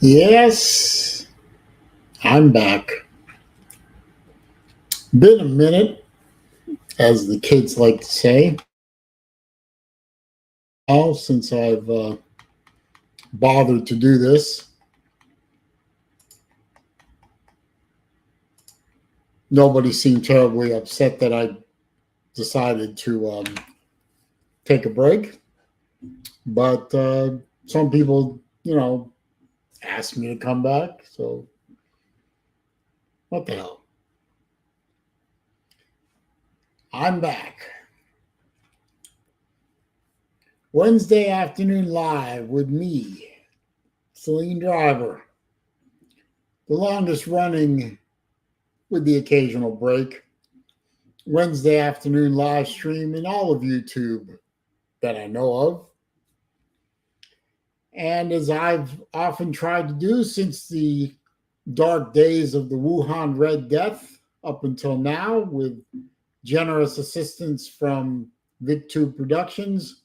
Yes, I'm back. Been a minute, as the kids like to say, all since I've bothered to do this. Nobody seemed terribly upset that I decided to take a break, but some people, asked me to come back. So what the hell? I'm back. Wednesday afternoon live with me, SaleenDriver, the longest running with the occasional break Wednesday afternoon live stream in all of YouTube that I know of. And as I've often tried to do since the dark days of the Wuhan Red Death up until now, with generous assistance from VicTube Productions,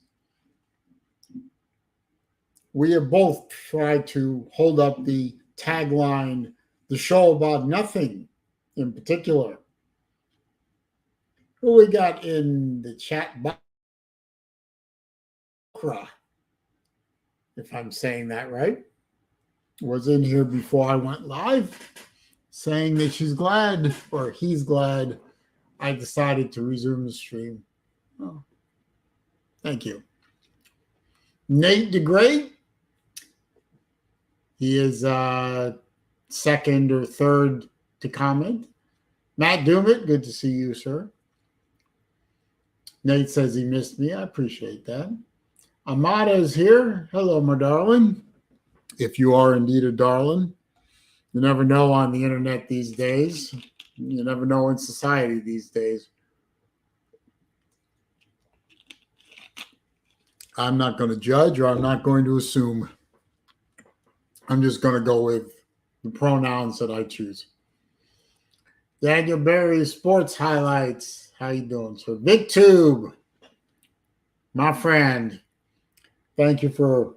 we have both tried to hold up the tagline, the show about nothing in particular. Who we got in the chat box? If I'm saying that right, was in here before I went live, saying that she's glad, or he's glad, I decided to resume the stream. Oh, thank you. Nate DeGray, he is second or third to comment. Matt Doomit, good to see you, sir. Nate says he missed me. I appreciate that. Amada is here. Hello, my darling. If you are indeed a darling. You never know on the internet these days. You never know in society these days. I'm not going to judge, or I'm not going to assume. I'm just going to go with the pronouns that I choose. Daniel Berry, Sports Highlights. How you doing, sir? VicTube, my friend. Thank you for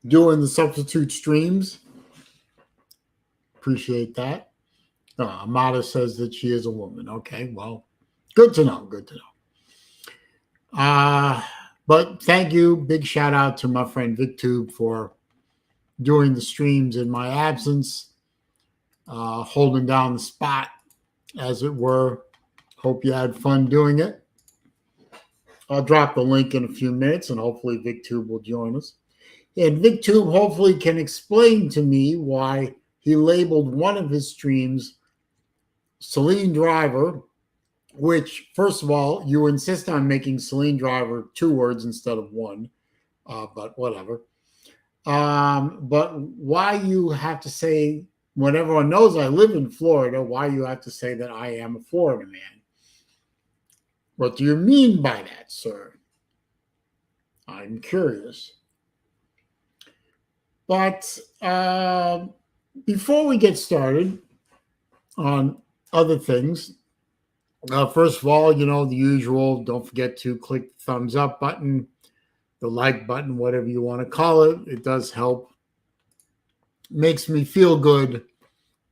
doing the substitute streams. Appreciate that. Amada says that she is a woman. Okay, well, good to know. Good to know. But thank you. Big shout out to my friend VicTube for doing the streams in my absence, holding down the spot, as it were. Hope you had fun doing it. I'll drop the link in a few minutes, and hopefully VicTube will join us. And VicTube hopefully can explain to me why he labeled one of his streams SaleenDriver, which, first of all, you insist on making SaleenDriver 2 words instead of 1, but whatever. But why you have to say, when everyone knows I live in Florida, why you have to say that I am a Florida man? What do you mean by that, sir? I'm curious. But before we get started on other things, first of all, the usual, don't forget to click the thumbs up button, the like button, whatever you want to call it. It does help. Makes me feel good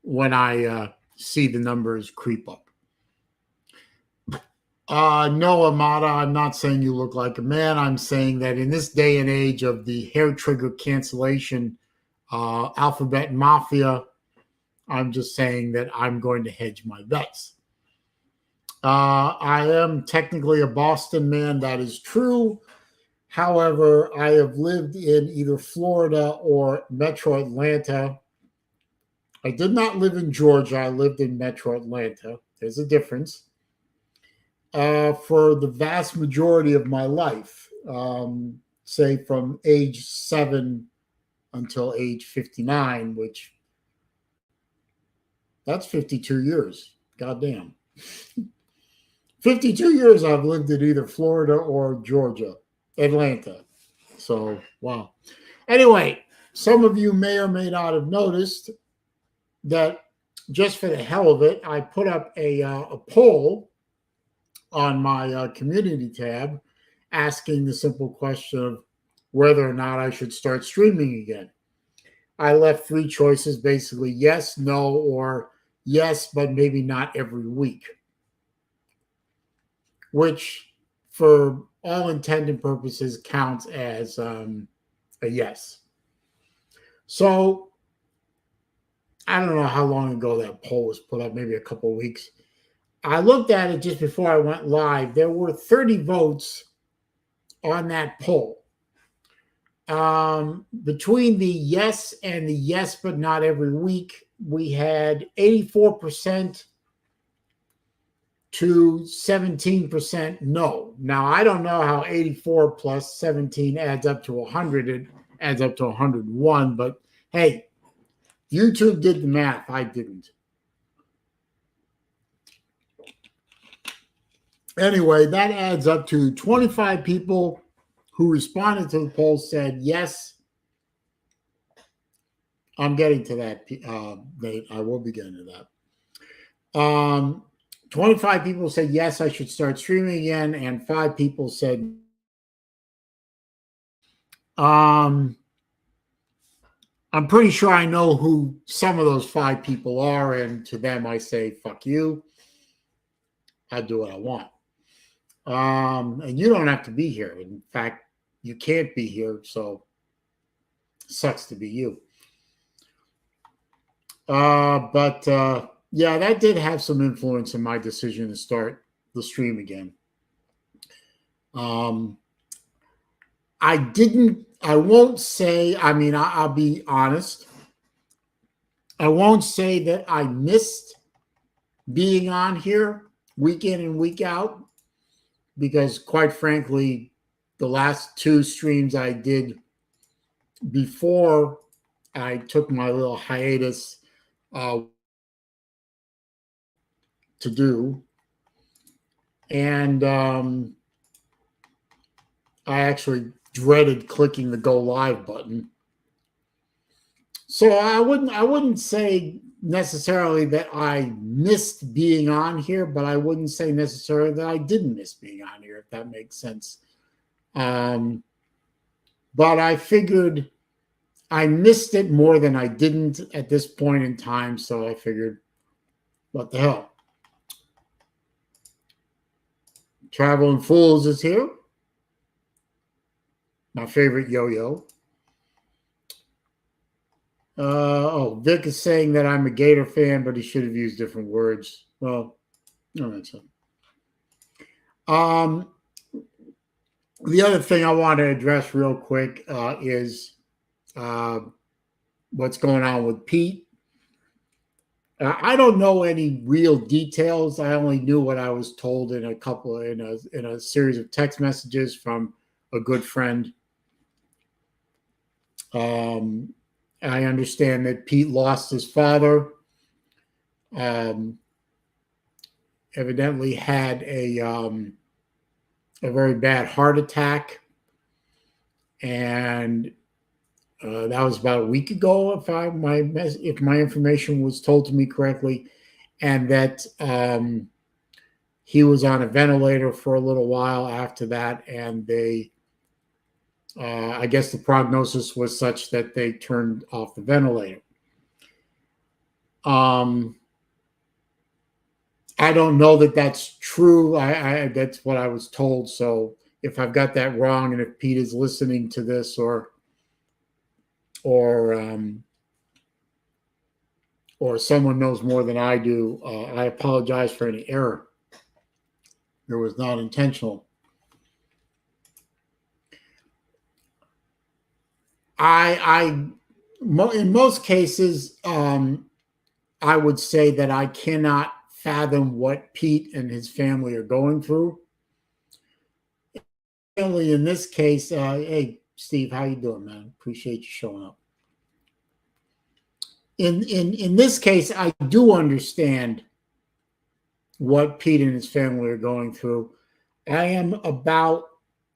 when I see the numbers creep up. No, Amada, I'm not saying you look like a man. I'm saying that in this day and age of the hair trigger cancellation alphabet mafia, I'm just saying that I'm going to hedge my bets. I am technically a Boston man. That is true. However, I have lived in either Florida or Metro Atlanta. I did not live in Georgia. I lived in Metro Atlanta. There's a difference. For the vast majority of my life, say from age 7 until age 59, which that's 52 years. Goddamn. 52 years I've lived in either Florida or Georgia, Atlanta. So, wow. Anyway, some of you may or may not have noticed that just for the hell of it, I put up a poll on my community tab asking the simple question of whether or not I should start streaming again. I left 3 choices, basically yes, no, or yes, but maybe not every week, which for all intent and purposes counts as a yes. So I don't know how long ago that poll was put up, maybe a couple of weeks. I looked at it just before I went live. There were 30 votes on that poll. Between the yes and the yes, but not every week, we had 84% to 17% no. Now, I don't know how 84 plus 17 adds up to 100. It adds up to 101, but hey, YouTube did the math. I didn't. Anyway, that adds up to 25 people who responded to the poll said, yes, I'm getting to that, Nate. I will be getting to that. 25 people said, yes, I should start streaming again. And 5 people said, I'm pretty sure I know who some of those 5 people are. And to them, I say, fuck you. I do what I want. And you don't have to be here. In fact, you can't be here. So sucks to be you. But yeah, that did have some influence in my decision to start the stream again. I won't say, I mean, I'll be honest. I won't say that I missed being on here week in and week out, because quite frankly, the last 2 streams I did before I took my little hiatus to do. And I actually dreaded clicking the go live button. So I wouldn't say necessarily that I missed being on here, but I wouldn't say necessarily that I didn't miss being on here, if that makes sense. But I figured I missed it more than I didn't at this point in time, so I figured, what the hell? Traveling Fools is here. My favorite yo-yo. Vic is saying that I'm a Gator fan, but he should have used different words. Well, no, that's it. The other thing I want to address real quick is what's going on with Pete. I don't know any real details. I only knew what I was told in a series of text messages from a good friend. I understand that Pete lost his father. Evidently had a very bad heart attack, and that was about a week ago, if my information was told to me correctly, and that he was on a ventilator for a little while after that, and they, I guess the prognosis was such that they turned off the ventilator. I don't know that that's true. That's what I was told. So if I've got that wrong, and if Pete is listening to this, or someone knows more than I do, I apologize for any error. It was not intentional. In most cases, I would say that I cannot fathom what Pete and his family are going through. Only in this case, hey Steve, how you doing, man? Appreciate you showing up. In this case, I do understand what Pete and his family are going through. I am about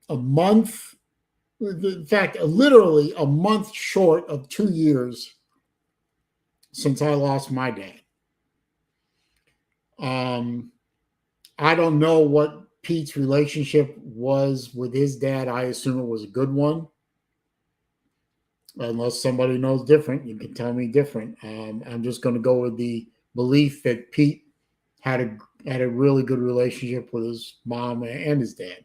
a month, in fact, literally a month short of 2 years since I lost my dad. I don't know what Pete's relationship was with his dad. I assume it was a good one. Unless somebody knows different, you can tell me different. I'm just going to go with the belief that Pete had a really good relationship with his mom and his dad.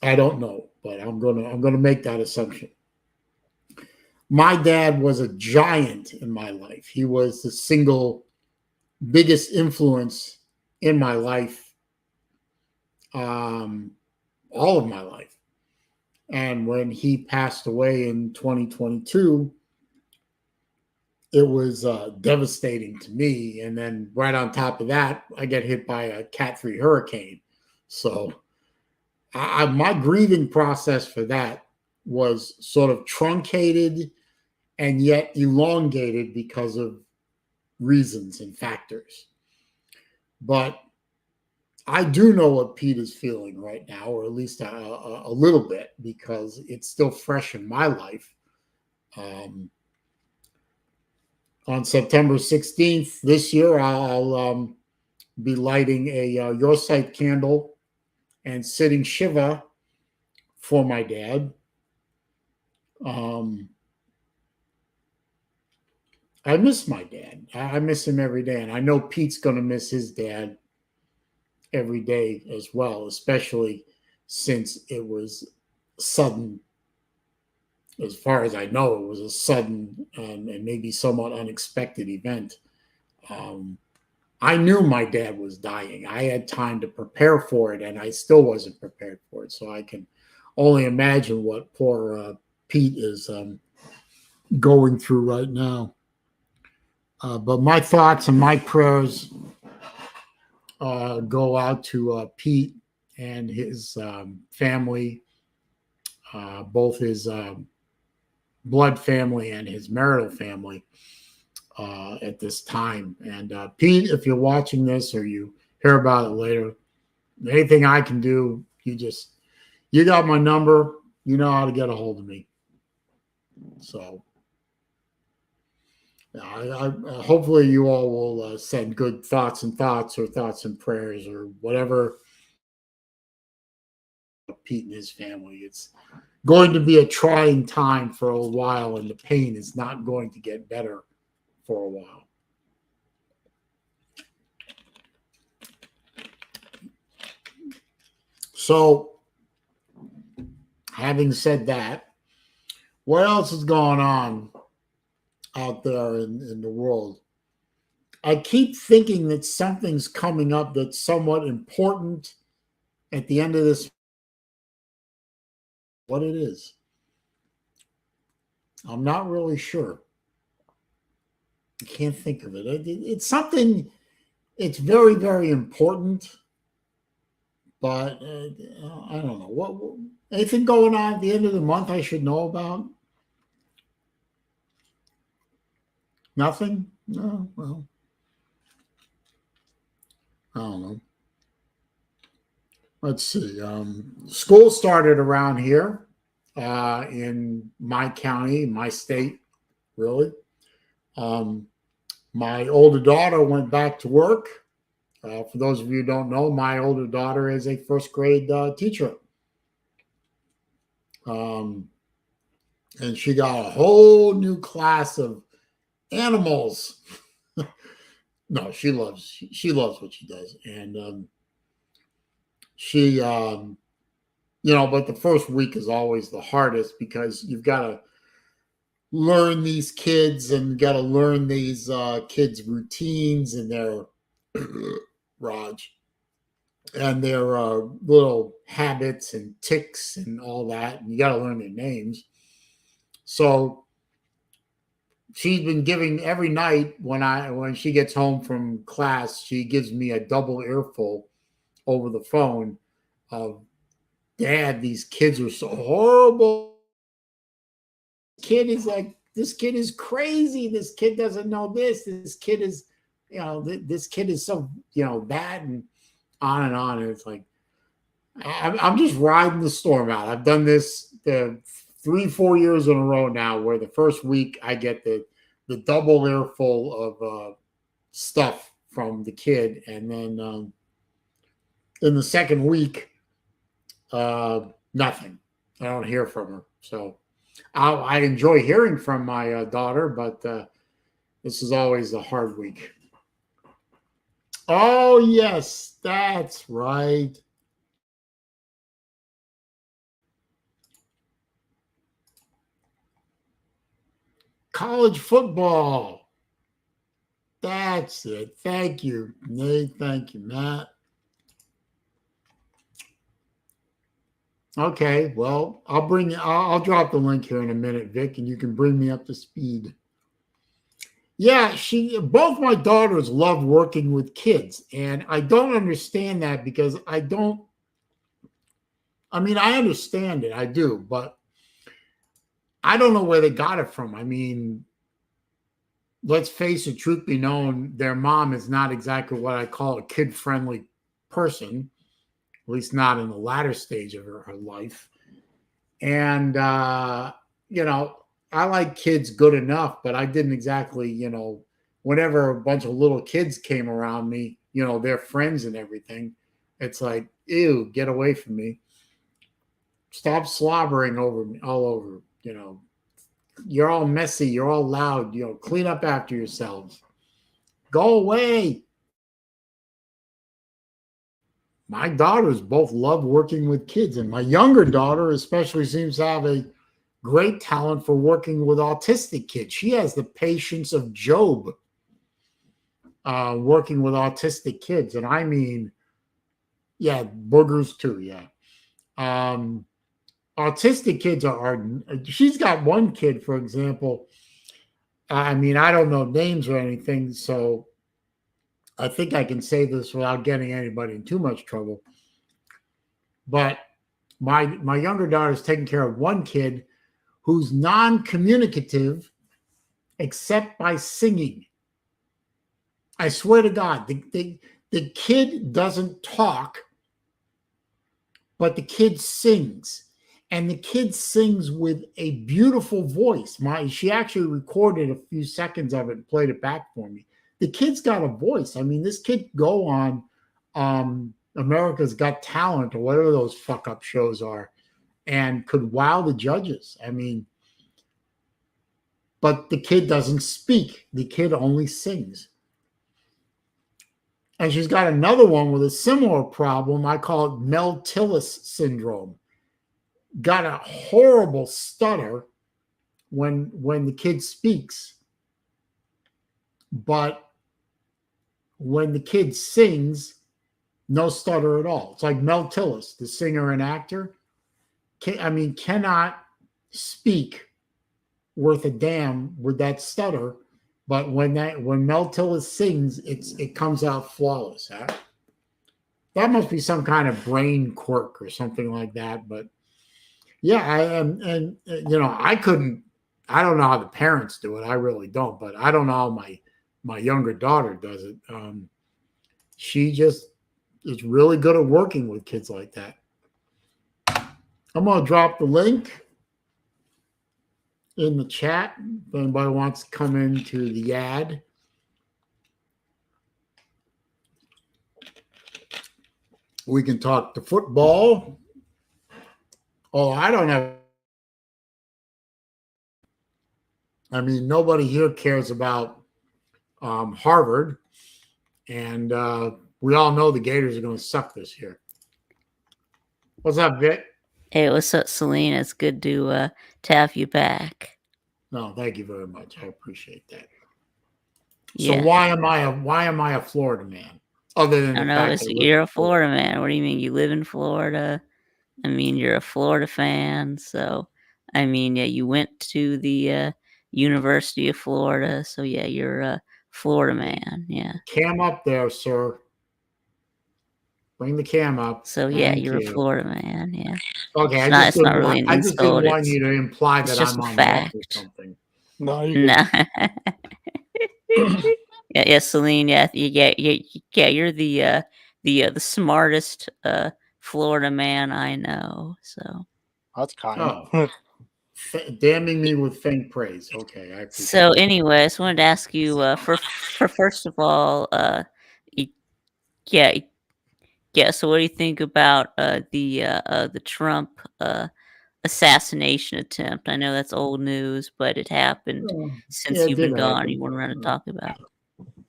I don't know, but I'm gonna make that assumption. My dad was a giant in my life. He was the single biggest influence in my life, um, all of my life. And when he passed away in 2022, it was devastating to me. And then right on top of that, I get hit by a Cat 3 hurricane. So my grieving process for that was sort of truncated and yet elongated because of reasons and factors. But I do know what Pete is feeling right now, or at least a little bit, because it's still fresh in my life. On September 16th this year, I'll be lighting a Your Sight candle and sitting Shiva for my dad. I miss my dad. I miss him every day. And I know Pete's going to miss his dad every day as well, especially since it was sudden. As far as I know, it was a sudden and maybe somewhat unexpected event. I knew my dad was dying. I had time to prepare for it, and I still wasn't prepared for it. So I can only imagine what poor Pete is going through right now. But my thoughts and my prayers go out to Pete and his family, both his blood family and his marital family at this time. And Pete, if you're watching this or you hear about it later, anything I can do, you got my number. You know how to get a hold of me. So hopefully you all will send good thoughts and prayers or whatever. Pete and his family. It's going to be a trying time for a while, and the pain is not going to get better for a while. So, having said that, what else is going on out there in the world? I keep thinking that something's coming up that's somewhat important at the end of this. What it is, I'm not really sure. I can't think of it. It's something. It's very, very important, but I don't know what anything going on at the end of the month I should know about. Nothing. No. Well, I don't know. Let's see. School started around here in my county, my state, really. My older daughter went back to work. For those of you who don't know, my older daughter is a first grade teacher. And she got a whole new class of animals. No, she loves what she does. And she, but the first week is always the hardest because you've got to learn these kids and got to learn these kids' routines and their Raj and their little habits and ticks and all that. And you got to learn their names. So she's been giving every night when she gets home from class, she gives me a double earful over the phone of, Dad, these kids are so horrible. This kid is crazy. This kid doesn't know this. This kid is, this kid is so, bad, and on and on. And it's like, I'm just riding the storm out. I've done this 3-4 years in a row now, where the first week I get the double earful of stuff from the kid, and then in the second week, nothing. I don't hear from her. So I enjoy hearing from my daughter, but this is always a hard week. Oh, yes, that's right. College football. That's it. Thank you, Nate. Thank you, Matt. Okay, well, I'll drop the link here in a minute, Vic, and you can bring me up to speed. Yeah, both my daughters love working with kids, and I don't understand that because I mean, I understand it, I do, but I don't know where they got it from. I mean, let's face it, truth be known, their mom is not exactly what I call a kid friendly person, at least not in the latter stage of her life. And, you know, I like kids good enough, but I didn't exactly, whenever a bunch of little kids came around me, their friends and everything, it's like, ew, get away from me. Stop slobbering over me, all over, you're all messy, you're all loud, clean up after yourselves. Go away. My daughters both love working with kids, and my younger daughter especially seems to have a great talent for working with autistic kids. She has the patience of Job working with autistic kids. And I mean, yeah, boogers too. Yeah. Um, Autistic kids she's got one kid, for example. I mean, I don't know names or anything. So I think I can say this without getting anybody in too much trouble. But my younger daughter is taking care of one kid who's non-communicative except by singing. I swear to God, the kid doesn't talk, but the kid sings. And the kid sings with a beautiful voice. She actually recorded a few seconds of it and played it back for me. The kid's got a voice. I mean, this kid go on America's Got Talent or whatever those fuck up shows are and could wow the judges. I mean, but the kid doesn't speak. The kid only sings. And she's got another one with a similar problem. I call it Mel Tillis syndrome. Got a horrible stutter when the kid speaks. But when the kid sings, no stutter at all. It's like Mel Tillis, the singer and actor. Cannot speak worth a damn with that stutter. But when Mel Tillis sings, it comes out flawless. Huh? That must be some kind of brain quirk or something like that. But yeah, and I couldn't. I don't know how the parents do it. I really don't. But I don't know how my younger daughter does it. She just is really good at working with kids like that. I'm gonna drop the link in the chat if anybody wants to come into the ad. We can talk to football. Oh, I don't have. I mean, nobody here cares about Harvard, and we all know the Gators are going to suck this year. What's up, Vic? Hey, what's up, Saleen? It's good to have you back. No, thank you very much. I appreciate that. Yeah. So why am I a Florida man? Other than I the know fact that you're a Florida man. What do you mean? You live in Florida? I mean, you're a Florida fan. So, I mean, yeah, you went to the University of Florida. So, yeah, you're a Florida man. Yeah. Cam up there, sir. Bring the cam up. So, yeah, Thank you're a you. Florida man. Yeah. Okay, It's not really an I just didn't insult. want you to imply It's that just I'm a on the off or fact. something. No, you're No. good. Yeah, Saleen. Yeah. You're the smartest Florida man I know. So That's kind. Oh, damning me with faint praise. Okay, I appreciate so that. anyway, I just wanted to ask you for first of all, yeah. So what do you think about the Trump assassination attempt. I know that's old news, but it happened Yeah, since it you've been did gone. happen. You weren't around to talk about it.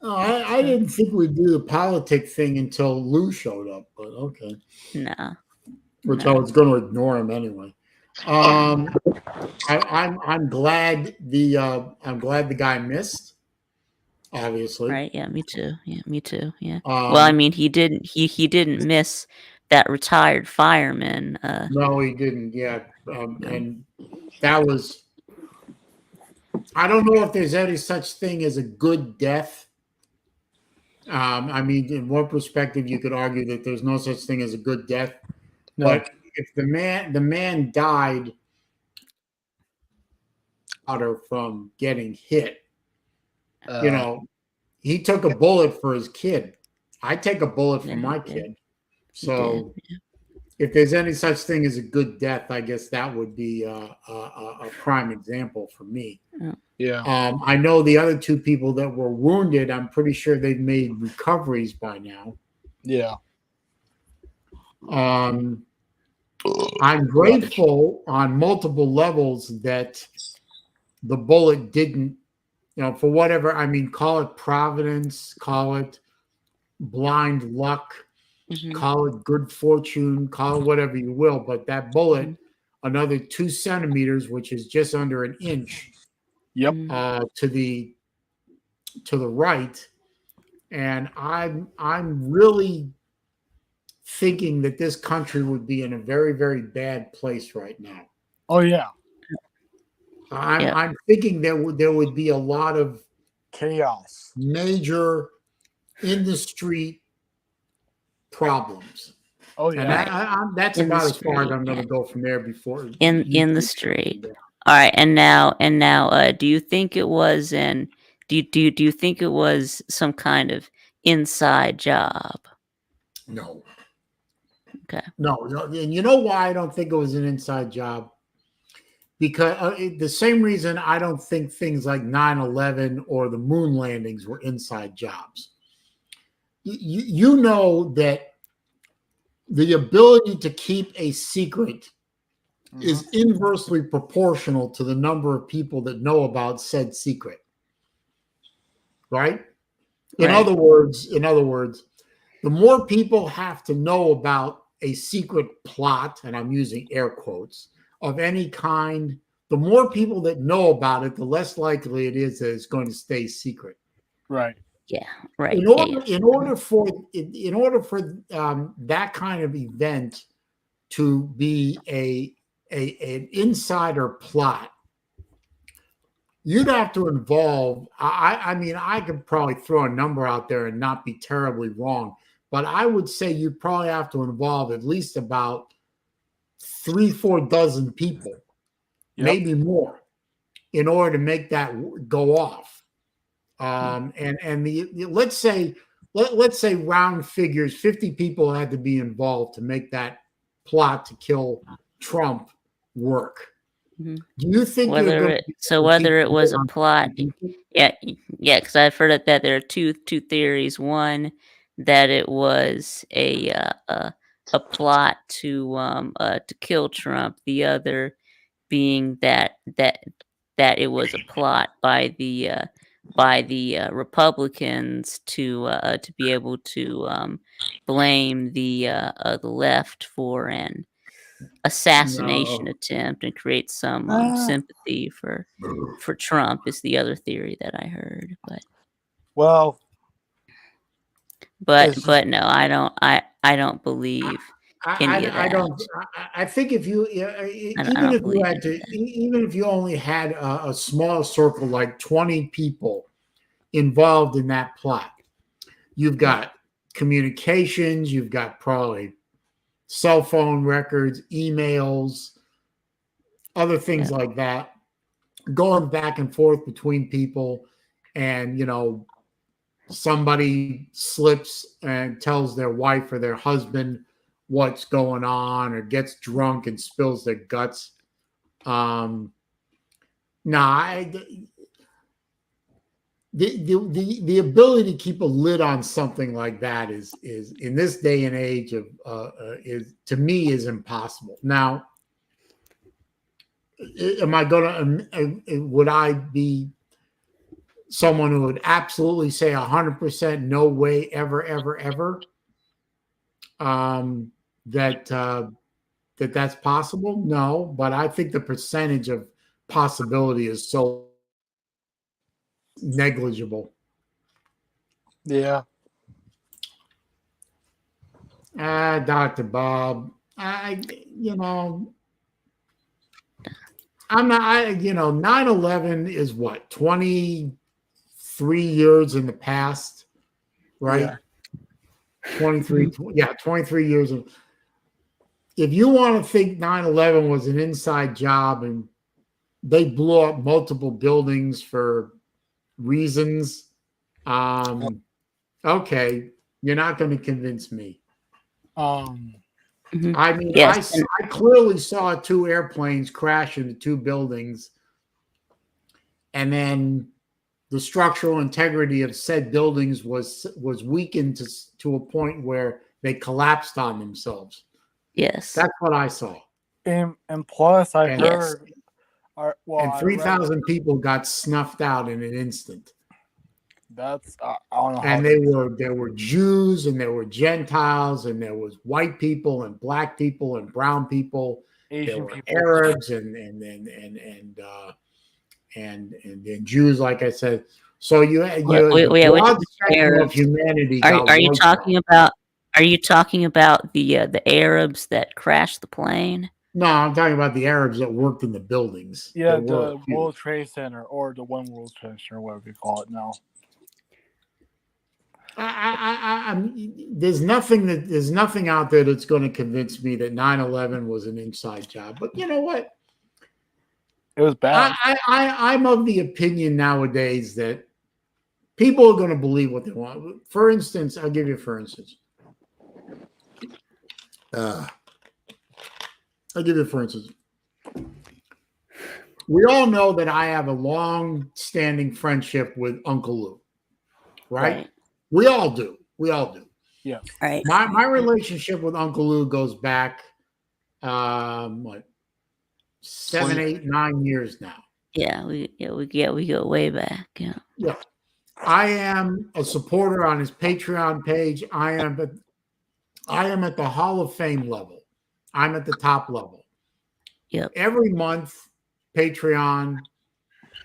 Oh, I So, didn't think we'd do the politic thing until Lou showed up, but okay. no, Which I no. was going to ignore him anyway. I'm glad the guy missed. Obviously, Right? Yeah, me too. Yeah, me too. Yeah. Well, I um, mean, he didn't miss that retired fireman. no, he didn't yet, No. and that was. I don't know if there's any such thing as a good death. I mean, in one perspective, you could argue that there's no such thing as a good death, No. but if the man died from getting hit, you know, he took a bullet for his kid. I take a bullet for Yeah, he my did. kid. He did. So if there's any such thing as a good death, I guess that would be a prime example for me. Yeah. Yeah. I know the other two people that were wounded, I'm pretty sure they've made recoveries by now. Yeah. I'm grateful on multiple levels that the bullet didn't, for whatever, I mean, call it providence, call it blind luck, Mhm. call it good fortune, call it whatever you will, but that bullet, another 2 centimeters, which is just under an inch, Yep. to the right, and I'm really thinking that this country would be in a very, very bad place right now. Oh yeah. I'm thinking there would be a lot of Chaos. major in the street problems. Oh And yeah. that's In the about as far as street, I'm going to yeah. go from there before In the street. All right, and now, do you think it was do you think it was some kind of inside job? No. Okay. No, and you know why I don't think it was an inside job? Because the same reason I don't think things like 9/11 or the moon landings were inside jobs. You know that the ability to keep a secret is inversely proportional to the number of people that know about said secret. Right? In Right. other words, the more people have to know about a secret plot, and I'm using air quotes, of any kind, the more people that know about it, the less likely it is that it's going to stay secret. Right. Yeah. Right. In order for that kind of event to be an insider plot, you'd have to involve. I mean, I could probably throw a number out there and not be terribly wrong, but I would say you probably have to involve at least about 3-4 dozen people, maybe more, in order to make that go off. And let's say round figures, 50 people had to be involved to make that plot to kill Trump work. Mm-hmm. Do you think whether it was a plot? Yeah, because I've heard that there are two theories. One, that it was a plot to kill Trump. The other being that it was a plot by the Republicans to be able to blame the left for an assassination attempt and create some sympathy for Trump is the other theory that I heard. Well, But no, I don't believe any of that. I don't. I think if you even if you had to, even if you only had a small circle like 20 people involved in that plot, you've got communications, you've got probably cell phone records, emails, other things like that, going back and forth between people, and somebody slips and tells their wife or their husband what's going on, or gets drunk and spills their guts. The ability to keep a lid on something like that is in this day and age is, to me, is impossible. Now, am I going to? Would I be someone who would absolutely say 100% no way ever ever ever that that's possible? No, but I think the percentage of possibility is so negligible. Yeah. Dr. Bob, I'm not, 9/11 is what, 23 years in the past, right? Yeah. 23, yeah, 23 years. If you want to think 9/11 was an inside job and they blew up multiple buildings for reasons, okay, you're not going to convince me. Mhm. I mean, Yes. I clearly saw 2 airplanes crash into 2 buildings, and then the structural integrity of said buildings was weakened to a point where they collapsed on themselves. Yes. That's what I saw. And plus, I And- Yes. heard. And 3,000 people got snuffed out in an instant. That's I don't know. And there were Jews and there were Gentiles and there was white people and black people and brown people. Asian there were people. Arabs and then Jews, like I said. So you Wait, the which broad spectrum of Arabs? humanity. Are you talking about? Are you talking about the Arabs that crashed the plane? No, I'm talking about the Arabs that worked in the buildings. Yeah, There were the a few. World Trade Center or the One World Trade Center, whatever you call it now. There's nothing out there that's going to convince me that 9/11 was an inside job. But you know what? It was bad. I'm of the opinion nowadays that people are going to believe what they want. For instance, I'll give you for instance. We all know that I have a long-standing friendship with Uncle Lou, right? We all do. Yeah. Right. My relationship with Uncle Lou goes back, 7, 8, 9 years now. Yeah, we go way back. Yeah. Yeah. I am a supporter on his Patreon page. I am at the Hall of Fame level. I'm at the top level. Yep. Every month, Patreon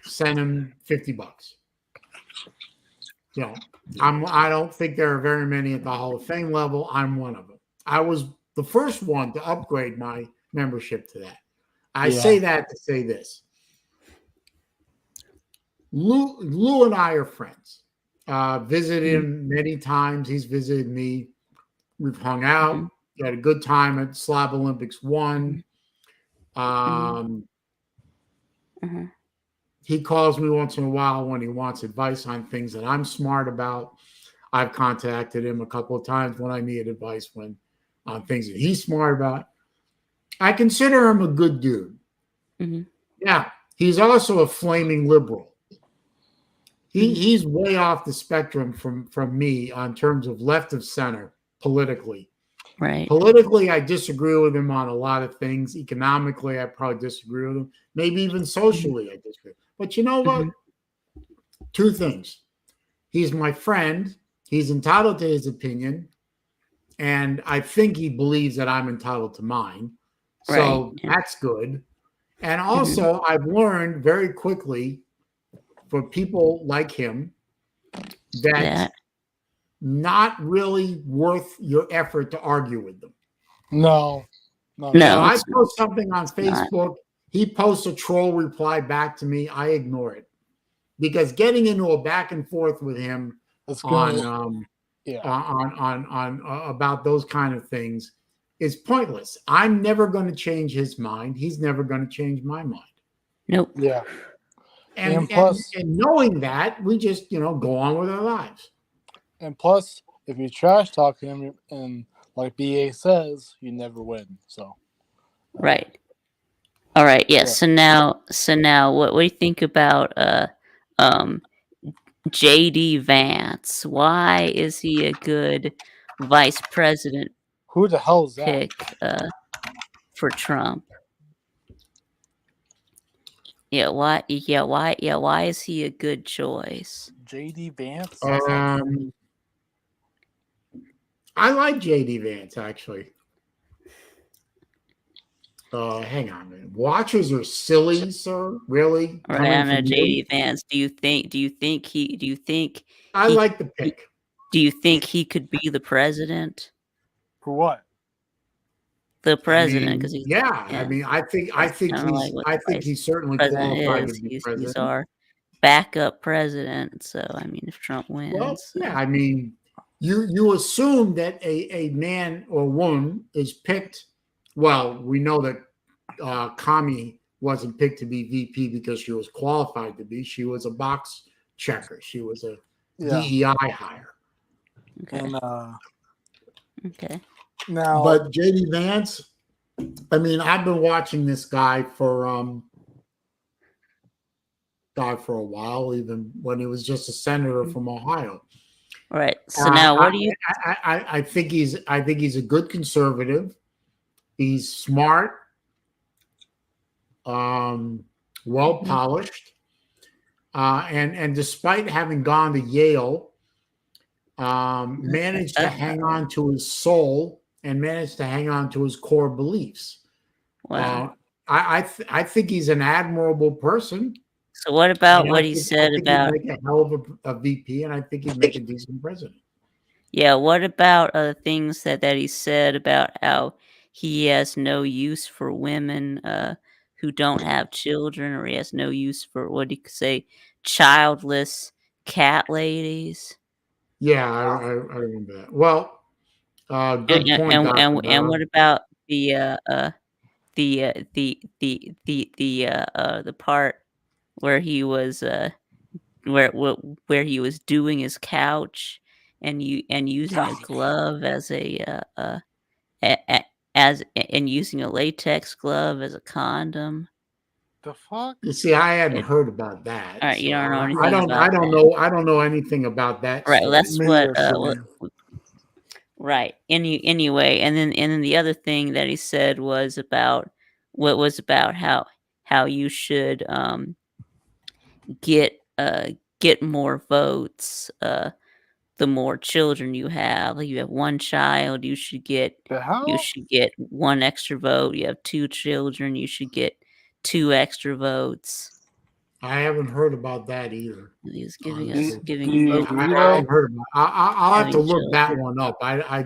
send him $50. I don't think there are very many at the Hall of Fame level. I'm one of them. I was the first one to upgrade my membership to that. I say that to say this. Lou and I are friends. Visited him many times. He's visited me. We've hung out. We had a good time at Slab Olympics 1. He calls me once in a while when he wants advice on things that I'm smart about. I've contacted him a couple of times when I need advice on things that he's smart about. I consider him a good dude. Yeah, he's also a flaming liberal. He's way off the spectrum from me on terms of left of center politically. Right. Politically, I disagree with him on a lot of things. Economically, I probably disagree with him. Maybe even socially, I disagree. But you know what? 2 things. He's my friend. He's entitled to his opinion. And I think he believes that I'm entitled to mine. So that's good. And also, I've learned very quickly for people like him that not really worth your effort to argue with them. No. I post something on Facebook. He posts a troll reply back to me. I ignore it because getting into a back and forth with him on about those kind of things is pointless. I'm never going to change his mind. He's never going to change my mind. Nope. Yeah. And plus, and knowing that, we just go on with our lives. And plus, if you trash talk him and like BA says, you never win. So. Right. All right. Yeah. So now, what do you think about JD Vance? Why is he a good vice president? Who the hell is that? Pick for Trump. Why is he a good choice? JD Vance. I like JD Vance actually. Hang on a minute. Watchers are silly, sir. Really? Right, Coming I know from you? JD Vance. Do you think I he like the pick. do you think he could be the president? For what? The I president, because mean, he's yeah. yeah. I mean, I think That's kind of like what the vice he's certainly president qualified to is. be He's president. our backup president. So I mean, if Trump Well, wins, yeah. I mean, you assume that a man or woman is picked. Well, we know that Kami wasn't picked to be VP because she was qualified to be. She was a box checker. She was a DEI hire. okay, And okay. now, But JD Vance, I mean, I've been watching this guy for a while, even when he was just a senator from Ohio. All right. So now, what do you? I think he's a good conservative. He's smart, well polished, and despite having gone to Yale, managed to hang on to his soul and managed to hang on to his core beliefs. Wow. I think he's an admirable person. So what about what he said about? He'd make a hell of a VP, and I think he'd make a decent president. Yeah. What about things that he said about how he has no use for women who don't have children, or he has no use for what he could say, childless cat ladies. Yeah, I remember that. Well, good point, Dr. And what about the part where he was where he was doing his couch and using a glove as and using a latex glove as a condom. the fuck? You see, I hadn't heard about that. All right, you don't know anything I don't about know anything about that. Right, well, that's Me what, either, right. Anyway, and then the other thing that he said was about how you should get more votes. The more children you have, like you have one child, you should get The hell? one extra vote. You have two children, you should get two extra votes. I haven't heard about that either. He was giving honestly. giving vote. I haven't heard about. I'll have to Having look that children. one up. I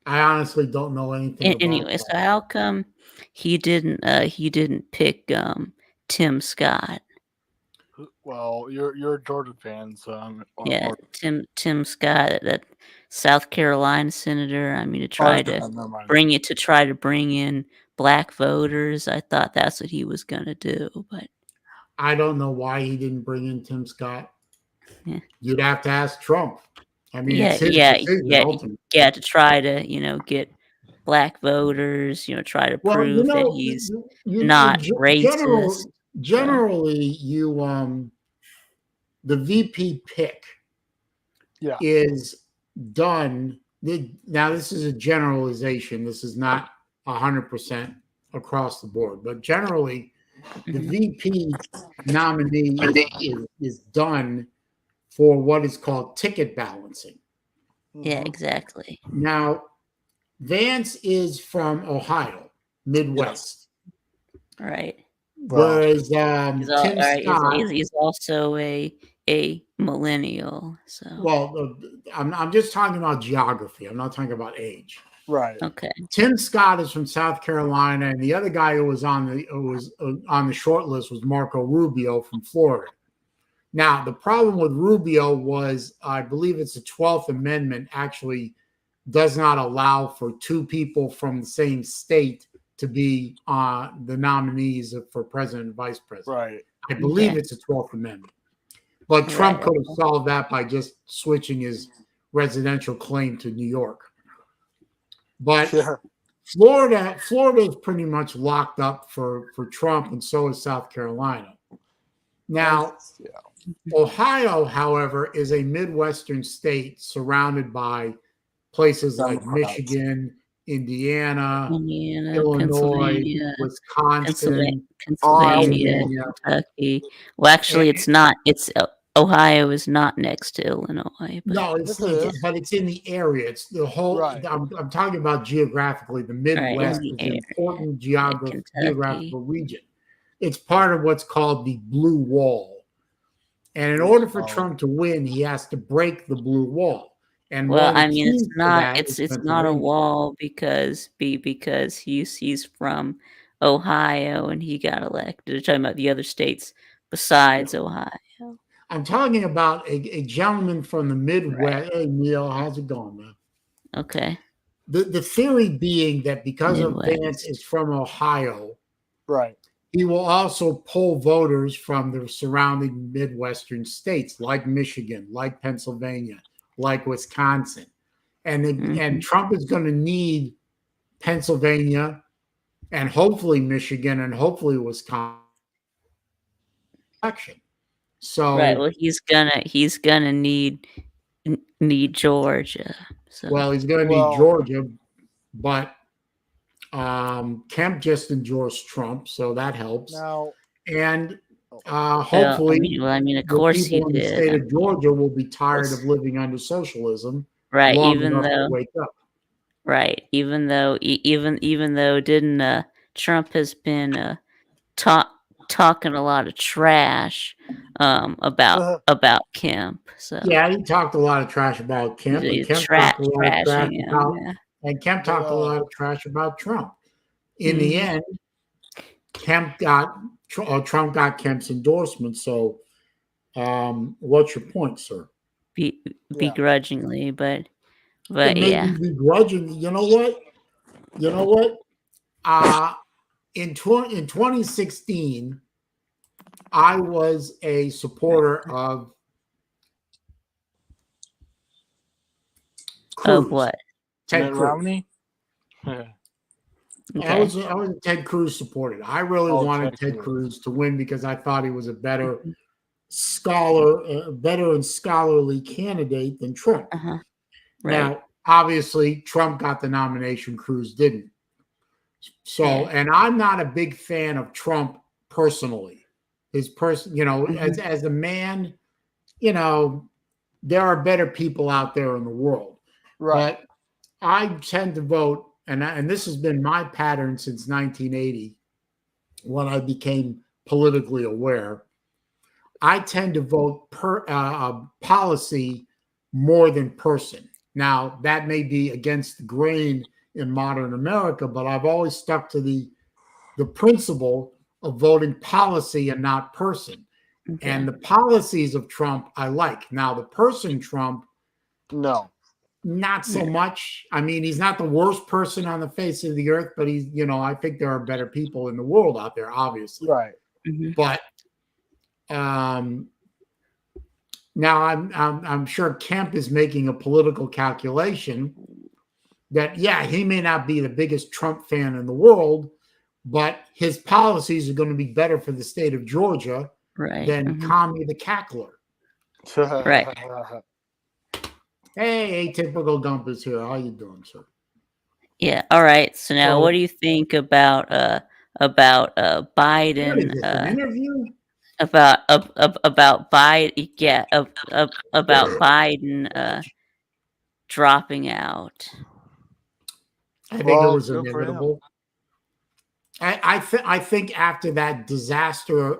honestly don't know anything about Anyway, that. so how come he didn't pick Tim Scott? Well, you're a Jordan fan, so Yeah, Tim Scott, that South Carolina senator. I mean, to try to bring in black voters. I thought that's what he was gonna do, but I don't know why he didn't bring in Tim Scott. Yeah. You'd have to ask Trump. I mean, yeah, it's his yeah, decision, yeah, ultimately. yeah, to try to get black voters. Try to Well, prove that he's not racist. Generally, the VP pick is done. Now, this is a generalization. This is not 100% across the board, but generally, the VP nominee is done for what is called ticket balancing. Yeah, exactly. Now, Vance is from Ohio, Midwest. Right. Whereas Tim Scott, he's also a millennial. So well, I'm just talking about geography. I'm not talking about age. Right. Okay. Tim Scott is from South Carolina, and the other guy who was on the short list was Marco Rubio from Florida. Now, the problem with Rubio was, I believe it's the 12th Amendment actually does not allow for two people from the same state to be the nominees for president and vice president. Right. I believe it's the 12th Amendment. But Trump could have solved that by just switching his residential claim to New York. But Florida is pretty much locked up for Trump, and so is South Carolina. Now, Ohio, however, is a Midwestern state surrounded by places like Michigan, Indiana, Indiana, Illinois, Pennsylvania, Wisconsin, Pennsylvania, Pennsylvania. Kentucky. Well, actually, it's not. It's Ohio is not next to Illinois, but No, Yes, it is. but it's in the area. It's the whole. Right. I'm talking about geographically. The right in Midwest the is an area. important Yeah, Kentucky. geographical region. It's part of what's called the Blue Wall. And in order for Trump to win, he has to break the Blue Wall. And Well, one of I the mean, keys to that is it's not a Pennsylvania. wall because he's from Ohio and he got elected. You're talking about the other states besides Ohio. I'm talking about a gentleman from the Midwest. Right. Hey, Neil, how's it going, man? Okay. The theory being that because of Vance Midwest. is from Ohio, Right. he will also pull voters from the surrounding Midwestern states like Michigan, like Pennsylvania, like Wisconsin. And Trump is going to need Pennsylvania and hopefully Michigan and hopefully Wisconsin election. So Right. Well, he's gonna need Georgia. So well, he's going to need Georgia, but Kemp just endorsed Trump, so that helps. Now, and hopefully, well, I mean, of the course he people in the did. state of Georgia will be tired of living under socialism, right? long Even enough though, to wake up. right? Even though, didn't Trump has been talking a lot of trash about Kemp. So yeah, he talked a lot of trash about Kemp, and Kemp talked a lot of trash about, and Kemp talked a lot of trash about Trump. In the end, Trump got Kemp's endorsement. So, what's your point, sir? Begrudgingly, but maybe begrudgingly. You know what? In 2016, I was a supporter of Cruz. Of what? Ted Cruz. Romney? Okay. I was a Ted Cruz supporter. I really wanted Ted Cruz to win because I thought he was a better better and scholarly candidate than Trump. Right. Now, obviously, Trump got the nomination, Cruz didn't. So, and I'm not a big fan of Trump personally. His person, as a man, there are better people out there in the world. Right. But I tend to vote, and this has been my pattern since 1980, when I became politically aware. I tend to vote policy more than person. Now, that may be against the grain in modern America, but I've always stuck to the principle of voting policy and not person. Okay. And the policies of Trump I like. Now, the person Trump, no, not so much. I mean, he's not the worst person on the face of the earth, but he's, I think there are better people in the world out there, obviously. Right. But now I'm sure Kemp is making a political calculation that, he may not be the biggest Trump fan in the world, but his policies are going to be better for the state of Georgia than Commie the Cackler. Right. Hey, Atypical Gump is here. How you doing, sir? Yeah. All right. So now, what do you think about Biden? What is this, an interview? About Biden? Yeah. About Biden dropping out. I think it was inevitable. I think after that disaster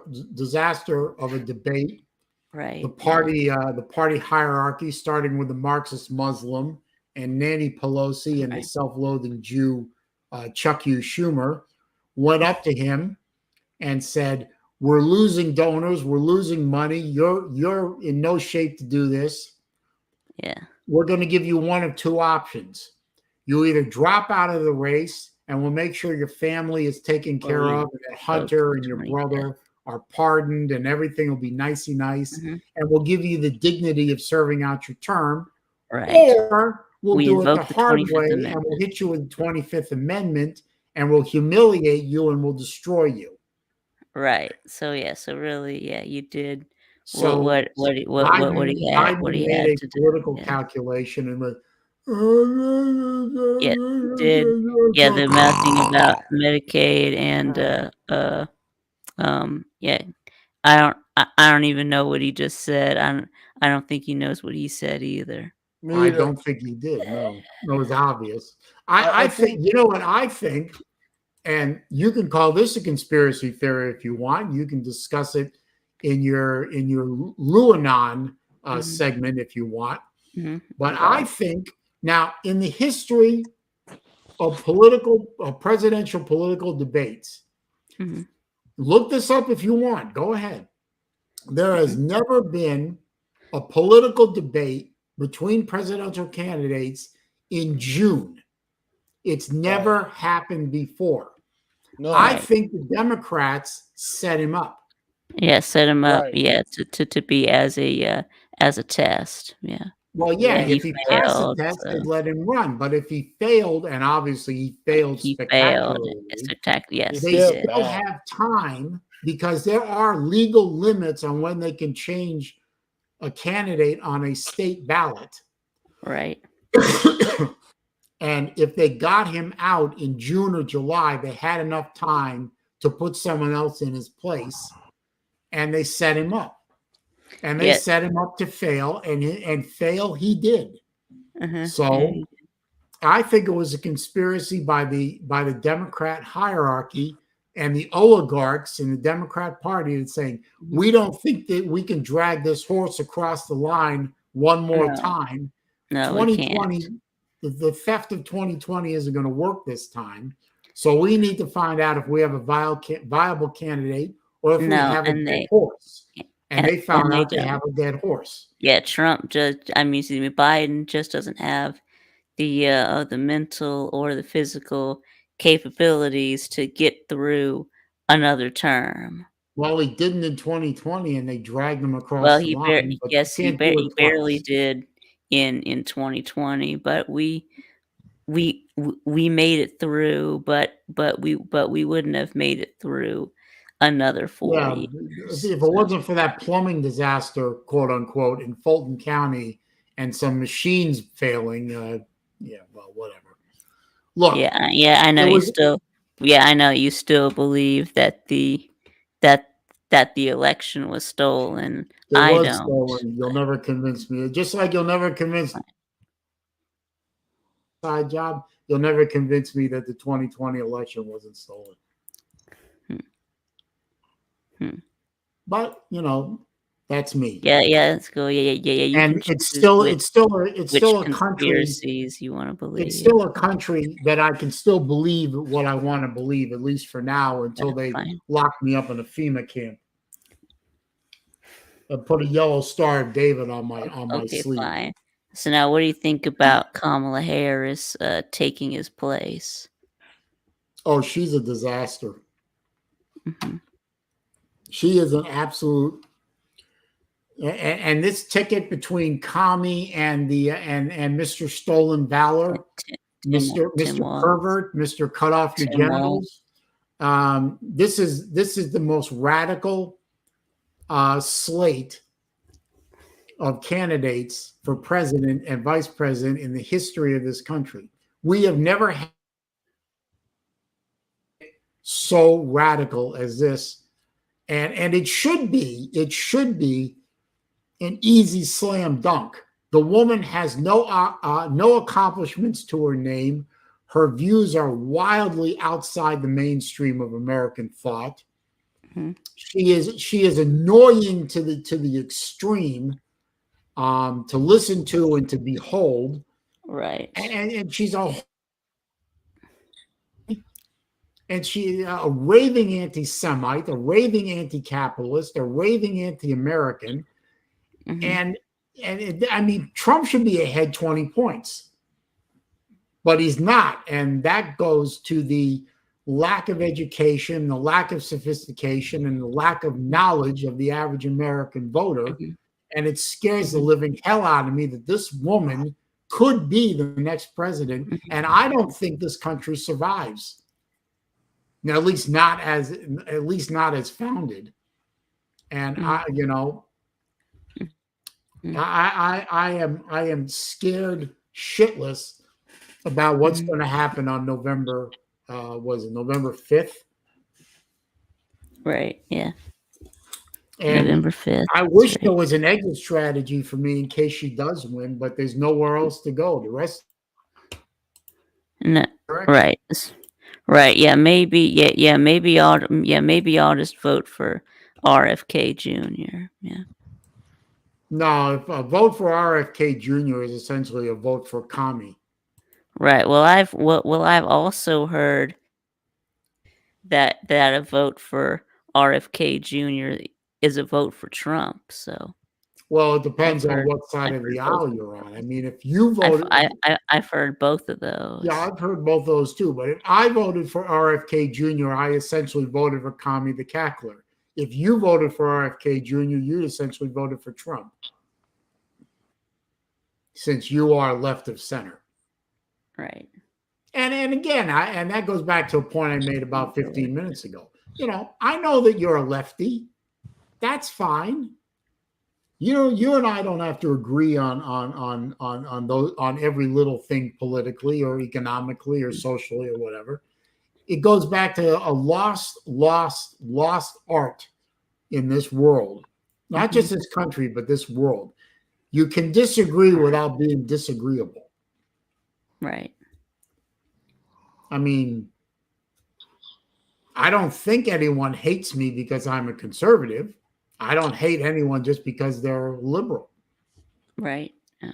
of a debate, the party hierarchy, starting with the Marxist Muslim and Nancy Pelosi and the self-loathing Jew Chuck U. Schumer, went up to him and said, "We're losing donors, we're losing money. You're in no shape to do this. Yeah, we're going to give you one of two options. You either drop out of the race, and we'll make sure your family is taken care of, and that Hunter and your brother are pardoned, and everything will be nicey nice, and we'll give you the dignity of serving out your term. Or we'll do it the hard way, and we'll hit you with the 25th Amendment, and we'll humiliate you, and we'll destroy you." Right. So really, you did. So what he had made to a political do. calculation, and Yeah, did. Yeah, the mouthing about Medicaid and yeah. I don't even know what he just said. I don't think he knows what he said either. Me I either. don't think he did. No, no, it's obvious. I I think, you know what I think, and you can call this a conspiracy theory if you want. You can discuss it in your Luanon Mhm. segment if you want. Mhm. But I Well, think now in the history of presidential political debates, mhm, look this up if you want. Go ahead. There has mhm. never been a political debate between presidential candidates in June. It's right. never happened before. I No. Right. think the Democrats set him up. Yeah, set him up, Right. yeah, to be as a test, yeah. Well, yeah, And he if he passed the failed, test, they'd so let him run. But if he failed, and obviously he failed he failed spectacularly, He yes, they he failed did. still bad. have time because there are legal limits on when they can change a candidate on a state ballot. Right. And if they got him out in June or July, they had enough time to put someone else in his place, and they set him up. And they Yeah, set him up to fail, and fail he did. uh-huh, yeah, So I think it was a conspiracy by the Democrat hierarchy and the oligarchs in the Democrat Party and saying, mhm. we don't think that we can drag this horse across the line one more No, time. no, we can't. 2020, the theft of 2020 isn't going to work this time. So we need to find out if we have a viable candidate or if we No, have a dead horse. And they and found they out they don't. have a dead horse. Yeah, Trump just I mean, excuse me, Biden just doesn't have the mental or the physical capabilities to get through another term. Well, he didn't in 2020, and they dragged him Well, across the line, but you yes, can't do it he barely twice. did in 2020, but we made it through, but we wouldn't have made it through another 4 Yeah, if years. it So, wasn't for that plumbing disaster, quote unquote, in Fulton County and some machines failing, yeah, well, whatever. Look, yeah, I know it you was still yeah, I know you still believe that that the election was stolen. it I was don't. stolen. You'll never convince me. Just like you'll never convince side job, you'll never convince me that the 2020 election wasn't stolen. Hmm, hmm. But that's me. Yeah, that's cool. Yeah, you can And choose it's which still a country. conspiracies you wanna It's believe. still a country that I can still believe what I want to believe, at least for now, until That's they fine. lock me up in a FEMA camp and put a yellow Star of David on my Okay, sleeve. fine. So now what do you think about Kamala Harris, taking his place? Oh, she's a disaster. Mhm. She is an absolute. And this ticket between Kami and the and Mr. Stolen Valor, Ti Tim Mr. Walz. Pervert, Mr. Cut Off Your Tim Walz. Genitals. This is the most radical slate of candidates for president and vice president in the history of this country. We have never had so radical as this, and it should be an easy slam dunk. The woman has no accomplishments to her name. Her views are wildly outside the mainstream of American thought. Mhm. She is annoying to the extreme, to listen to and to behold. Right. And she's a raving anti-Semite, a raving anti-capitalist, a raving anti-American, Mhm. and I mean, Trump should be ahead 20 points, but he's not, and that goes to the lack of education, the lack of sophistication, and the lack of knowledge of the average American voter. Mhm. And it scares the Mhm. living hell out of me that this woman could be the next president. Mhm. And I don't think this country survives. Now, at least not as founded. And Mhm. I am scared shitless about what's Mhm. going to happen on November. Was it November 5th? Right. Yeah. And November 5th. I That's wish there right. was an exit strategy for me in case she does win, but there's nowhere else to go. The rest No, direction. right. Right. Yeah. Maybe. Yeah. Yeah. Maybe I'll. Yeah. Maybe I'll just vote for RFK Jr. Yeah. No, if a vote for RFK Jr. is essentially a vote for commie. Right. Well, I've also heard that a vote for RFK Jr. is a vote for Trump. So Well, it I've depends on heard what side I've of heard the both. aisle you're on. I mean, if you voted, I've heard both of yeah, those. I've heard both those too. But if I voted for RFK Jr., I essentially voted for Commie the Cackler. If you voted for RFK Jr., you essentially voted for Trump, since you are left of center. Right. And again, and that goes back to a point I made about 15 minutes ago. I know that you're a lefty. That's fine. You and I don't have to agree on those on every little thing politically or economically or socially or whatever. It goes back to a lost art in this world, not just this country, but this world. You can disagree without being disagreeable. Right. I mean, I don't think anyone hates me because I'm a conservative. I don't hate anyone just because they're liberal. Right. Yeah.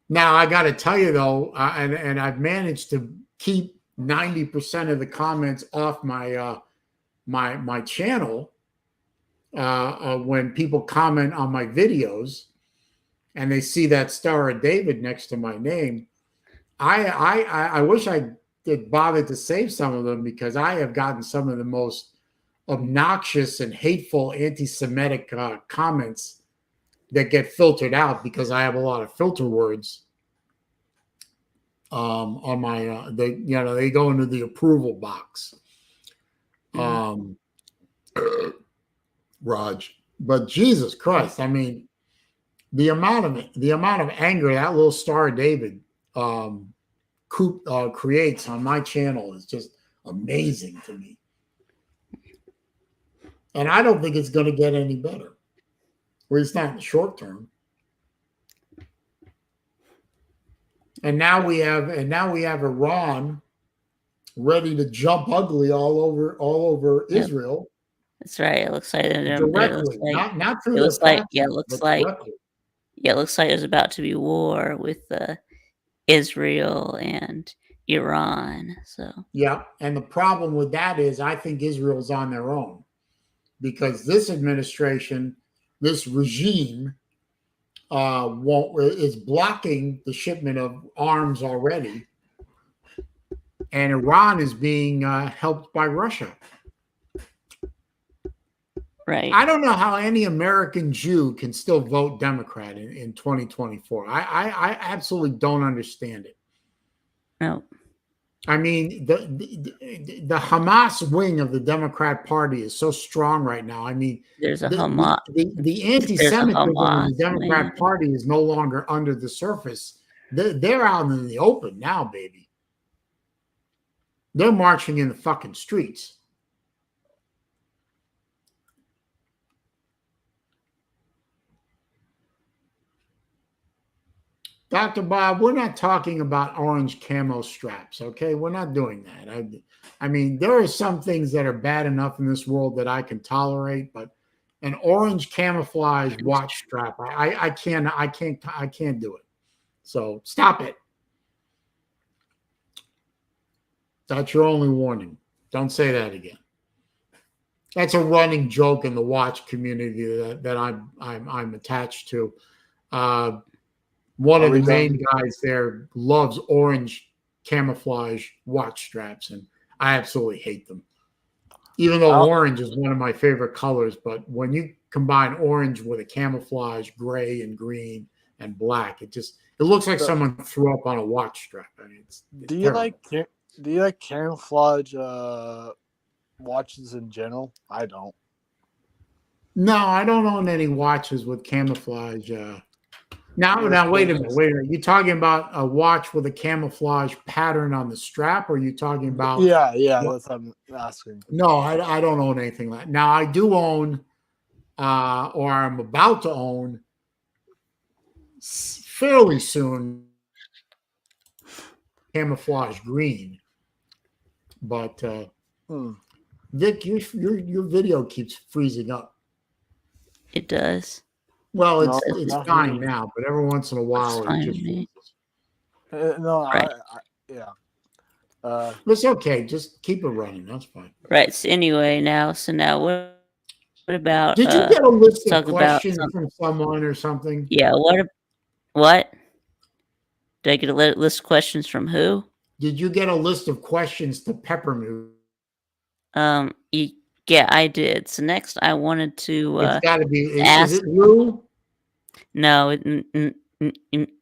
Now I got to tell you though, and I've managed to keep 90% of the comments off my my channel when people comment on my videos and they see that Star of David next to my name. I wish I did bother to save some of them because I have gotten some of the most obnoxious and hateful anti-Semitic comments that get filtered out because I have a lot of filter words on my they go into the approval box. Raj, but Jesus Christ, I mean, the amount of anger that little Star of David creates on my channel is just amazing to me, and I don't think it's going to get any better. At least not in the short term. And now we have Iran ready to jump ugly all over Yep. Israel. That's right. It looks like Directly, not through it their looks like yeah. It factions, looks but like directly. yeah. It looks like there's about to be war with Israel and Iran. So Yeah, and the problem with that is I think Israel's on their own because this administration, this regime, is blocking the shipment of arms already, and Iran is being helped by Russia. right. I don't know how any American Jew can still vote Democrat in 2024. I absolutely don't understand it. No. I mean, the Hamas wing of the Democrat Party is so strong right now. I mean, There's a the there's a anti-Semitism in the Hamas wing. Democrat Party is no longer under the surface. They're out in the open now, baby. They're marching in the fucking streets. Dr. Bob, we're not talking about orange camo straps, okay? We're not doing that. I mean, there are some things that are bad enough in this world that I can tolerate, but an orange camouflage watch strap, I can't do it. So stop it. That's your only warning. Don't say that again. That's a running joke in the watch community that I'm attached to. One of the main guys there loves orange camouflage watch straps, and I absolutely hate them. Even though orange is one of my favorite colors, but when you combine orange with a camouflage gray and green and black, it looks like someone threw up on a watch strap. I mean, it's do you like camouflage watches in general? I don't. No, I don't own any watches with camouflage Now, wait a minute. You're talking about a watch with a camouflage pattern on the strap, or are you talking about? Yeah, that's what I'm asking. No, I don't own anything like that. Now, I do own, or I'm about to own, fairly soon, camouflage green. But Vic, your video keeps freezing up. It does. Well, No, it's not fine me. now, but every once in a while It's fine it just with me. freezes. No, Right. It's okay. Just keep it running. That's fine. Right. So anyway, now what about? Did you get a list of talk about questions from someone or something? Yeah. What? Did I get a list of questions from who? Did you get a list of questions to pepper me? Yeah, I did. So next, I wanted to It's got to be. Is ask. it Lou? No,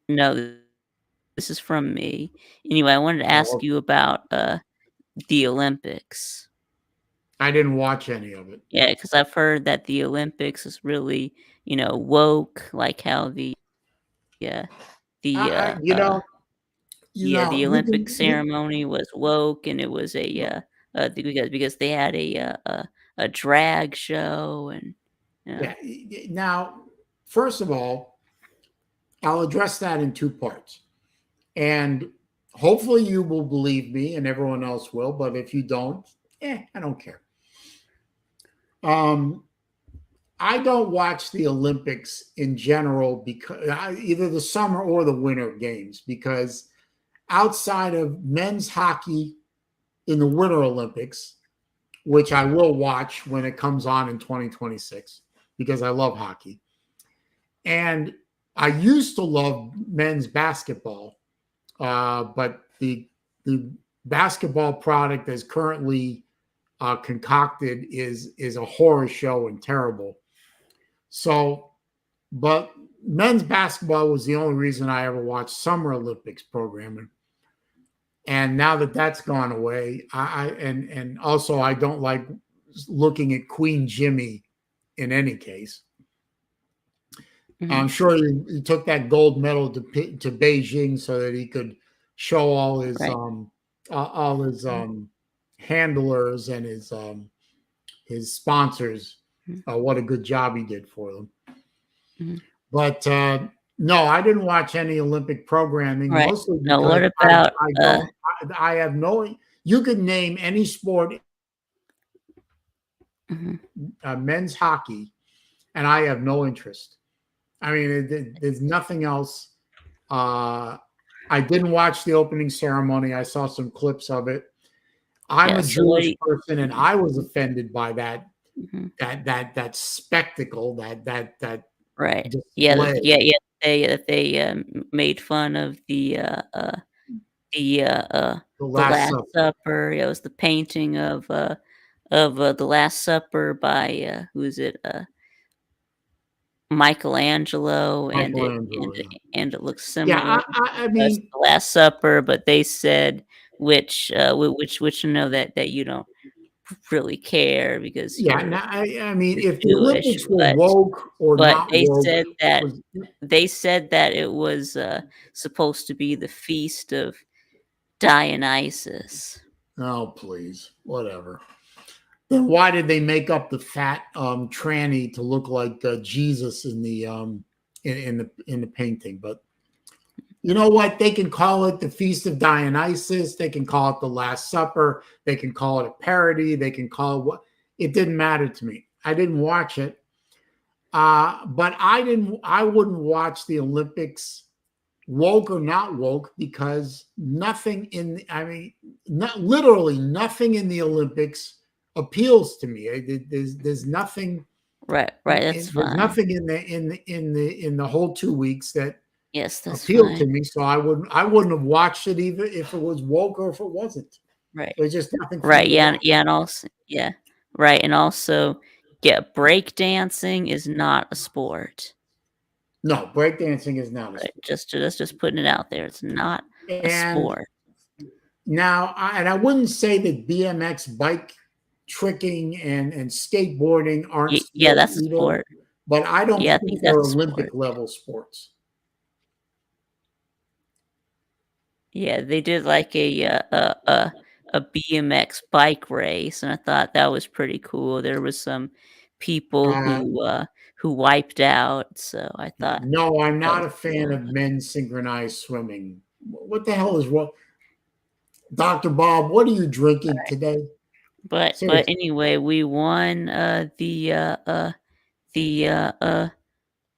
no. This is from me. Anyway, I wanted to ask you about the Olympics. I didn't watch any of it. Yeah, because I've heard that the Olympics is really, woke, like how the You the you Olympic can. ceremony was woke, and it was because they had a drag show, and Yeah. Now, first of all, I'll address that in two parts, and hopefully you will believe me, and everyone else will. But if you don't, I don't care. I don't watch the Olympics in general because either the summer or the winter games, because outside of men's hockey in the Winter Olympics, which I will watch when it comes on in 2026 because I love hockey. And I used to love men's basketball, but the basketball product as currently concocted is a horror show and terrible. So, but men's basketball was the only reason I ever watched Summer Olympics programming. And now that that's gone away, and also I don't like looking at Queen Jimmy in any case. Mm-hmm. I'm sure he took that gold medal to Beijing so that he could show all his handlers and his sponsors what a good job he did for them. Mm-hmm. But no, I didn't watch any Olympic programming. Right. Mostly because no, what about? I have no. You could name any sport, men's hockey, and I have no interest. I mean, there's nothing else. I didn't watch the opening ceremony. I saw some clips of it. I'm a Jewish person, and I was offended by that. That spectacle. That right. Display. They made fun of the Last Supper. It was the painting of the Last Supper by who is it? Michelangelo, and it looks similar. Yeah, I mean, the Last Supper, but they said which that you don't really care because I mean, if Jewish, the Olympics were woke or not woke, they said that it was supposed to be the feast of Dionysus. Oh, please, whatever. Then why did they make up the fat tranny to look like Jesus in the in the painting? But you know what? They can call it the Feast of Dionysus. They can call it the Last Supper. They can call it a parody. They can call it what. It didn't matter to me. I didn't watch it, but I wouldn't watch the Olympics, woke or not woke, because literally nothing in the Olympics appeals to me. There's nothing. Right. That's fine. There's nothing in the whole 2 weeks that that's appealed to me. So I wouldn't have watched it either if it was woke or if it wasn't. Right. There's just nothing. Right. And also right. And also, breakdancing is not a sport. No, breakdancing is not a sport. Just putting it out there. It's not a sport. Now, I wouldn't say that BMX bike tricking and skateboarding aren't that's a sport. But I don't think they're Olympic level sports. Yeah, they did like a BMX bike race, and I thought that was pretty cool. There was some people Uh, who wiped out, so I thought no, I'm that not was a fan cool. of men's synchronized swimming. What the hell is what? Dr. Bob, what are you drinking today? But Seriously. anyway, we won the uh uh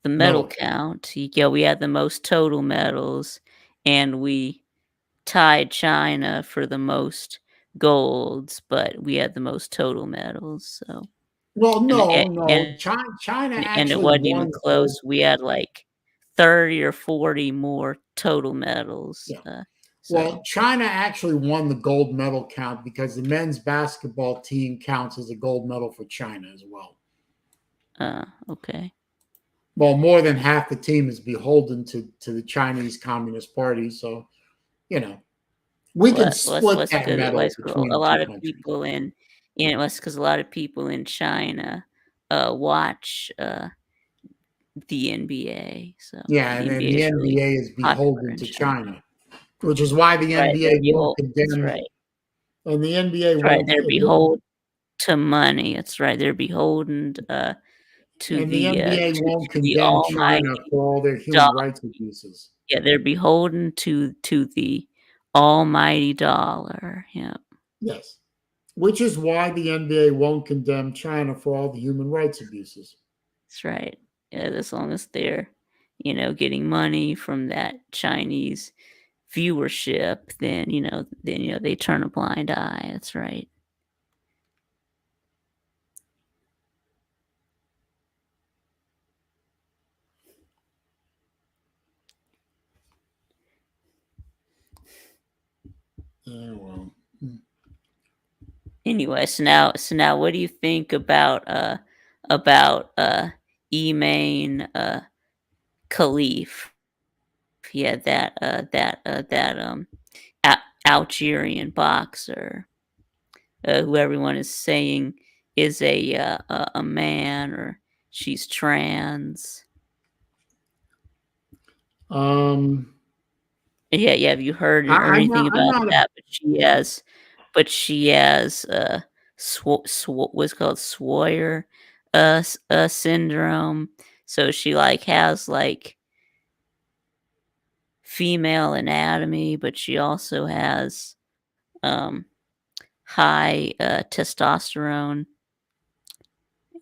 the medal Metal. count. Yeah, we had the most total medals, and we tied China for the most golds, but we had the most total medals. So Well, and no, a- no. China and it actually wasn't won even the close. gold. We had like 30 or 40 more total medals. Yeah. So Well, China actually won the gold medal count because the men's basketball team counts as a gold medal for China as well. okay. Well, more than half the team is beholden to the Chinese Communist Party. So, you know, we could Well, split that's that good advice. medal 'Cause between a the two lot of countries. people that's because a lot of people in China watch the NBA. So Yeah, and the then NBA the is really NBA is popular beholden in to China. China, which is why the Right, NBA won't that's condemn, right. and the NBA That's right, won't, they're beholden to money. That's right, they're beholden, and the NBA won't to the condemn China almighty for all their dollar. human rights abuses. Yeah, they're beholden to the almighty dollar. Yeah, Yes, which is why the NBA won't condemn China for all the human rights abuses. that's right. Yeah, as long as they're, getting money from that Chinese viewership, then they turn a blind eye. That's right. Yeah, well, Anyway, so now what do you think about Emain Khalif? Yeah, that Algerian boxer, who everyone is saying is a man, or she's trans. um, Yeah, yeah. Have you heard or I'm anything not. I'm about not a. that? But she has what's called Swyer syndrome. So she like has like female anatomy, but she also has um high testosterone,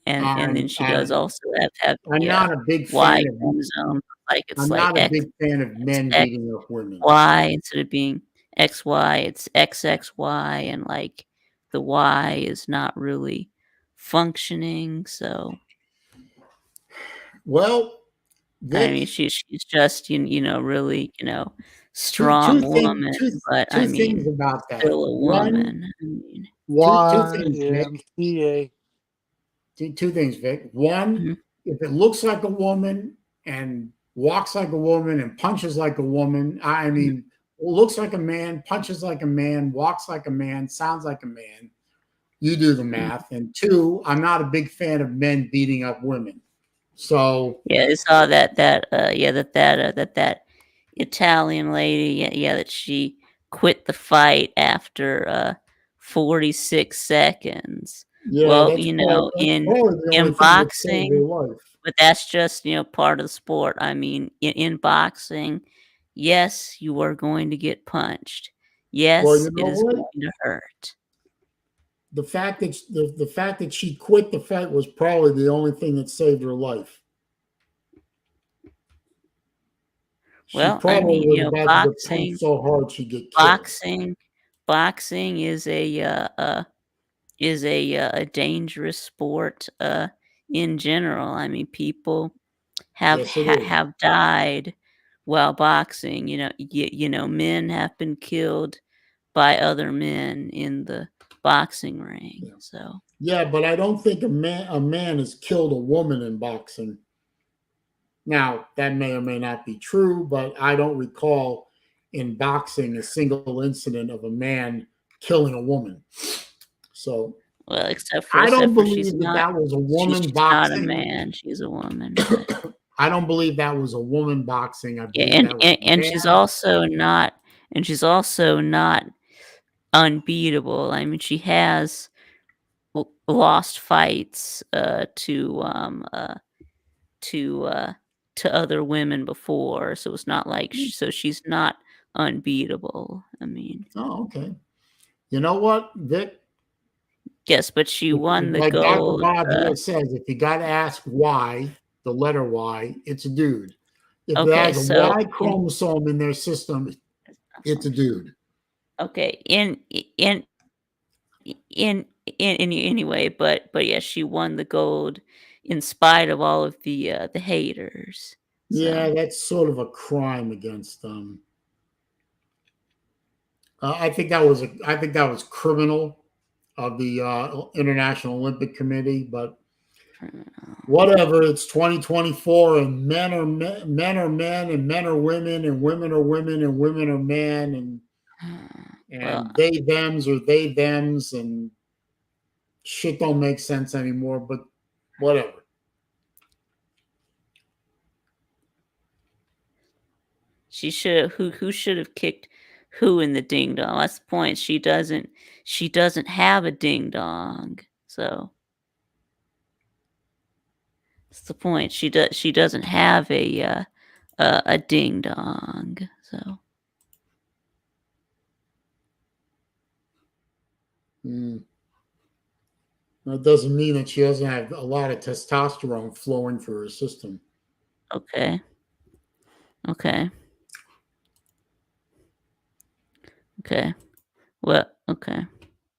and then I'm. she does I'm. also have I'm the not a big Y fan of. chromosome. Like it's I'm like not a big fan of men X beating up women. Y instead of being XY, it's XXY, and like the Y is not really functioning. So Well, I mean, Vic, she's just really two strong two things woman, two but I two things mean about that. still a One, woman. I mean, two things, Vic. YMCA. Two things, Vic. One, mhm. if it looks like a woman and walks like a woman and punches like a woman, I mean, looks like a man, punches like a man, walks like a man, sounds like a man, you do the Mhm. math. And two, I'm not a big fan of men beating up women. So, Yeah, I saw that Italian lady, yeah, that she quit the fight after 46 seconds. yeah, Well, that's in probably the only thing that saved their boxing, life. but that's just, part of the sport. I mean, in boxing, yes, you are going to get punched. Well, Yes, you it know is what? going to hurt. The fact that she quit the fight was probably the only thing that saved her life. She Well, I probably mean, was about to get punched boxing, so hard she'd get killed. boxing, boxing is a dangerous sport in general. I mean, people Yes, it is. have died while boxing. Men have been killed by other men in the boxing ring. Yeah. So Yeah, but I don't think a man has killed a woman in boxing. Now, that may or may not be true, but I don't recall in boxing a single incident of a man killing a woman. So well, I don't except for she's believe that not that was a she's woman she's not a boxing. man. She's a woman, but I don't believe that was a woman boxing. I yeah, believe that was a and she's man. also not and she's also not unbeatable. I mean, she has lost fights to other women before, so it's not like so she's not unbeatable. I mean, Oh, okay. You know what, Vic? yes, but she won the Like Dr. gold. Bob here says, if you got to ask why, the letter Y, it's a dude. If it Okay, has a so Y chromosome in their system, it's a dude. okay, in anyway, but yeah, she won the gold in spite of all of the haters. Yeah, So that's sort of a crime against them. I think that was criminal of the International Olympic Committee, but whatever. It's 2024, and men are men, and men are women, and women are women, and women are men, well, and they thems or they thems, and shit don't make sense anymore. But whatever. she should who should have kicked who in the ding dong. That's the point. She doesn't have a ding dong. So that's the point. She doesn't have a ding dong. So That doesn't mean that she doesn't have a lot of testosterone flowing through her system. okay. Okay. Okay. Well, okay.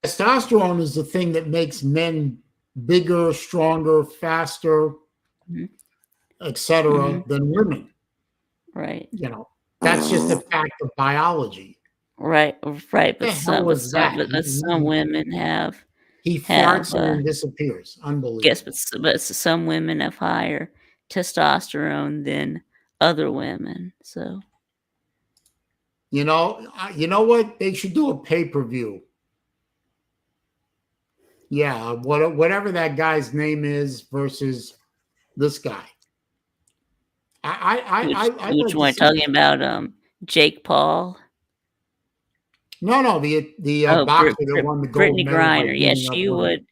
Testosterone is the thing that makes men bigger, stronger, faster, Mhm. etc., Mhm. than women. Right. That's just a fact of biology. Right. Right. The hell is that? But some women He have farts and then disappears. yes, Unbelievable. but some women have higher testosterone than other women. So You know what? They should do a pay-per-view. Yeah, whatever that guy's name is versus this guy. I'd which like to one? see Talking that. about Jake Paul? No, the Oh, boxer that won the gold Brittany medal by Griner. Yeah, beating up she women. would.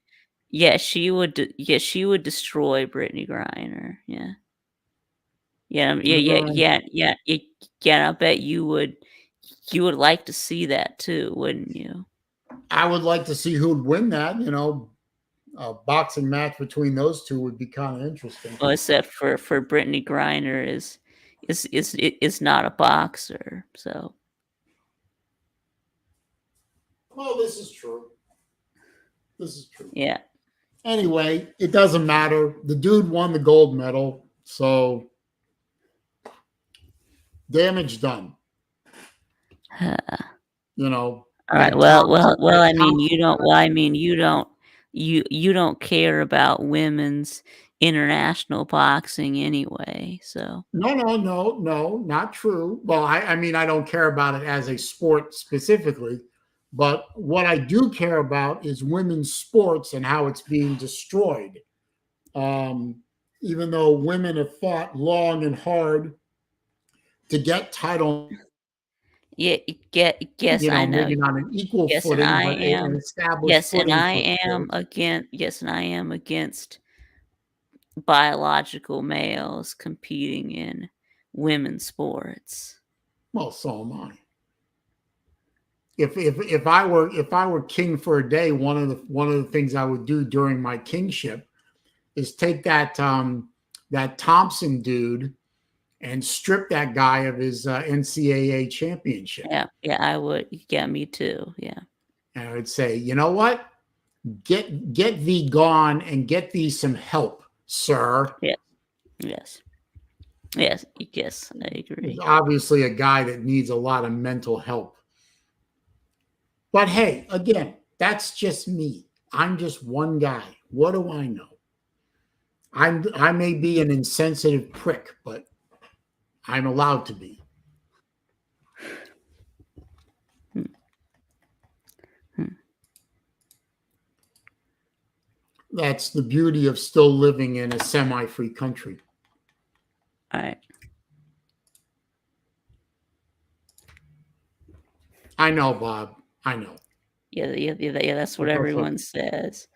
Yeah, she would. Yeah, she would destroy Brittany Griner. Yeah. Yeah, Uh, yeah. I bet you would. You would like to see that too, wouldn't you? I would like to see who'd win that. A boxing match between those two would be kind of interesting. Well, except for Brittany Griner is not a boxer, so Well, this is true. This is true. yeah. Anyway, it doesn't matter. The dude won the gold medal, so damage done. All right. That Well, Thompson, well, well. that I mean, you Thompson. don't. Well, I mean, you don't. You don't care about women's international boxing anyway. So No, not true. Well, I mean, I don't care about it as a sport specifically, but what I do care about is women's sports and how it's being destroyed. Even though women have fought long and hard to get title, yeah, yes, I know. maybe not an equal Yes, and footing, I but an am. established Yes, and footing I for am sports. against. Yes, and I am against biological males competing in women's sports. Well, so am I. If I were king for a day, one of the things I would do during my kingship is take that Thompson dude and strip that guy of his NCAA championship. Yeah, I would. Yeah, me too. Yeah. And I would say, you know what? Get thee gone and get thee some help, sir. Yeah. Yes. Yes. Yes. I He's agree. obviously a guy that needs a lot of mental help. But hey, again, that's just me. I'm just one guy. What do I know? I may be an insensitive prick, but I'm allowed to be. That's the beauty of still living in a semi-free country. All right. I know, Bob. I know. Yeah. That's what But that's everyone okay. says.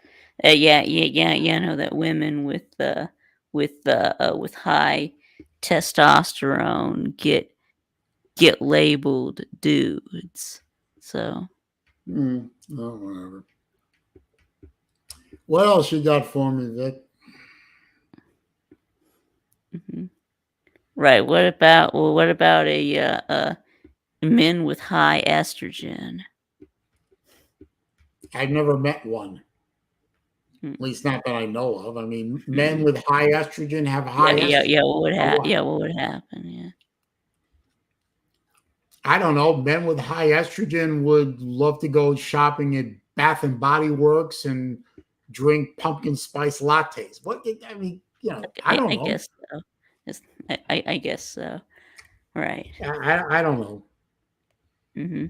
Yeah. I know that women with high testosterone get labeled dudes. So Oh, whatever. What else you got for me, Vic? mhm. Right. What about a men with high estrogen? I've never met one. Mm, At least not that I know of. I mean, men mm. with high estrogen have Yeah, high yeah, estrogen. yeah. Or what? What would happen? Yeah. I don't know. Men with high estrogen would love to go shopping at Bath and Body Works and drink pumpkin spice lattes. What? I mean, I don't I know. guess so. It's, I guess so. Right. I don't know. Mm-hmm.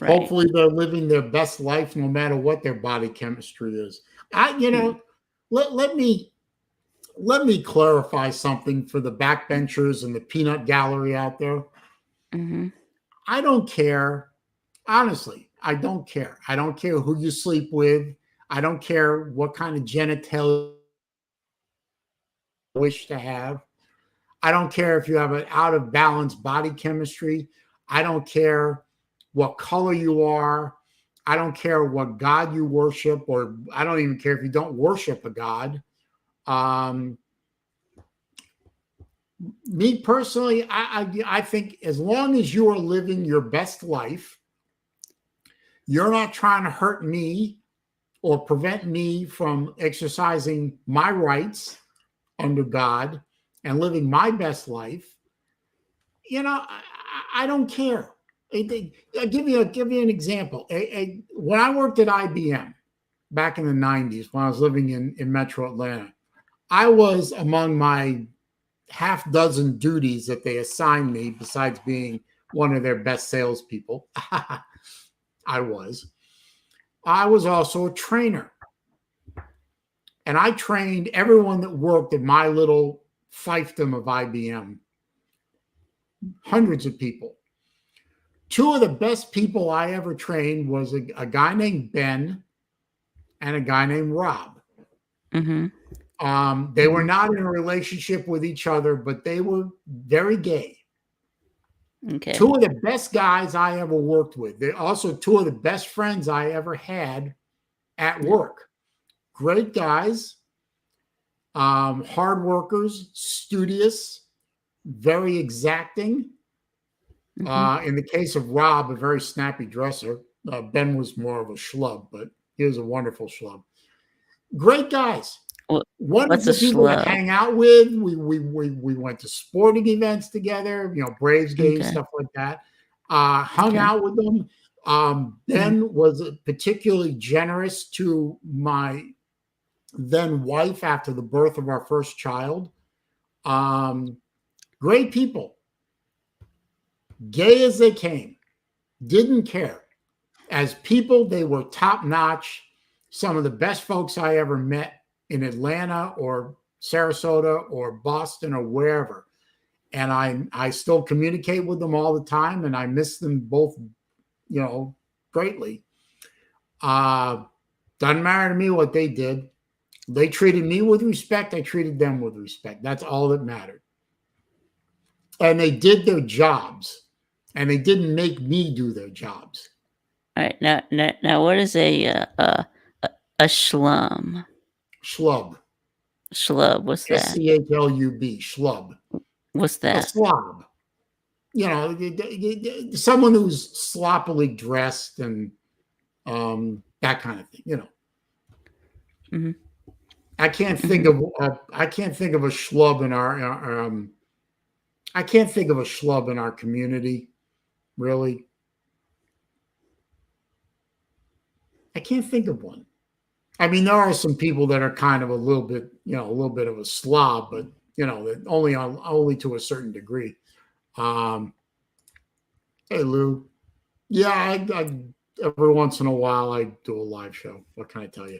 Right. Hopefully, they're living their best life, no matter what their body chemistry is. Mm, Let me clarify something for the backbenchers and the peanut gallery out there. mm-hmm. I don't care. Honestly, I don't care. I don't care who you sleep with. I don't care what kind of genitalia you wish to have. I don't care if you have an out of balance body chemistry. I don't care what color you are. I don't care what God you worship, or I don't even care if you don't worship a God. Um, Me personally, I think as long as you are living your best life, you're not trying to hurt me or prevent me from exercising my rights under God and living my best life. I don't care. I'll give you an example. When I worked at IBM back in the 90s, when I was living in Metro Atlanta, I was among my half dozen duties that they assigned me, besides being one of their best salespeople. I was. I was also a trainer. And I trained everyone that worked at my little fiefdom of IBM, hundreds of people. Two of the best people I ever trained was a guy named Ben and a guy named Rob. Mm-hmm. They were not in a relationship with each other, but they were very gay. Okay. Two of the best guys I ever worked with. They're also two of the best friends I ever had at work. Great guys, hard workers, studious, very exacting. Mm-hmm. In the case of Rob, a very snappy dresser. Ben was more of a schlub, but he was a wonderful schlub. Great guys, What what's a wonderful people to schlub? hang out with. We went to sporting events together, Braves games, Okay. stuff like that. Hung Okay. out with them. Mm-hmm. Ben was particularly generous to my then wife after the birth of our first child. Great people, gay as they came, didn't care. As people, they were top notch. Some of the best folks I ever met in Atlanta or Sarasota or Boston or wherever. And I still communicate with them all the time, and I miss them both, greatly. Doesn't matter to me what they did. They treated me with respect. I treated them with respect. That's all that mattered. And they did their jobs, and they didn't make me do their jobs. All right. Now, what is a schlum? Schlub. Schlub. What's that? SCHLUB. Schlub. What's A that? slob. Someone who's sloppily dressed and that kind of thing. Mm-hmm. I can't think Mm-hmm. of I can't think of a schlub in our I can't think of a schlub in our community, really. I can't think of one. I mean, there are some people that are kind of a little bit of a slob, but only to a certain degree. Um, hey Lou, yeah, I every once in a while I do a live show. What can I tell you?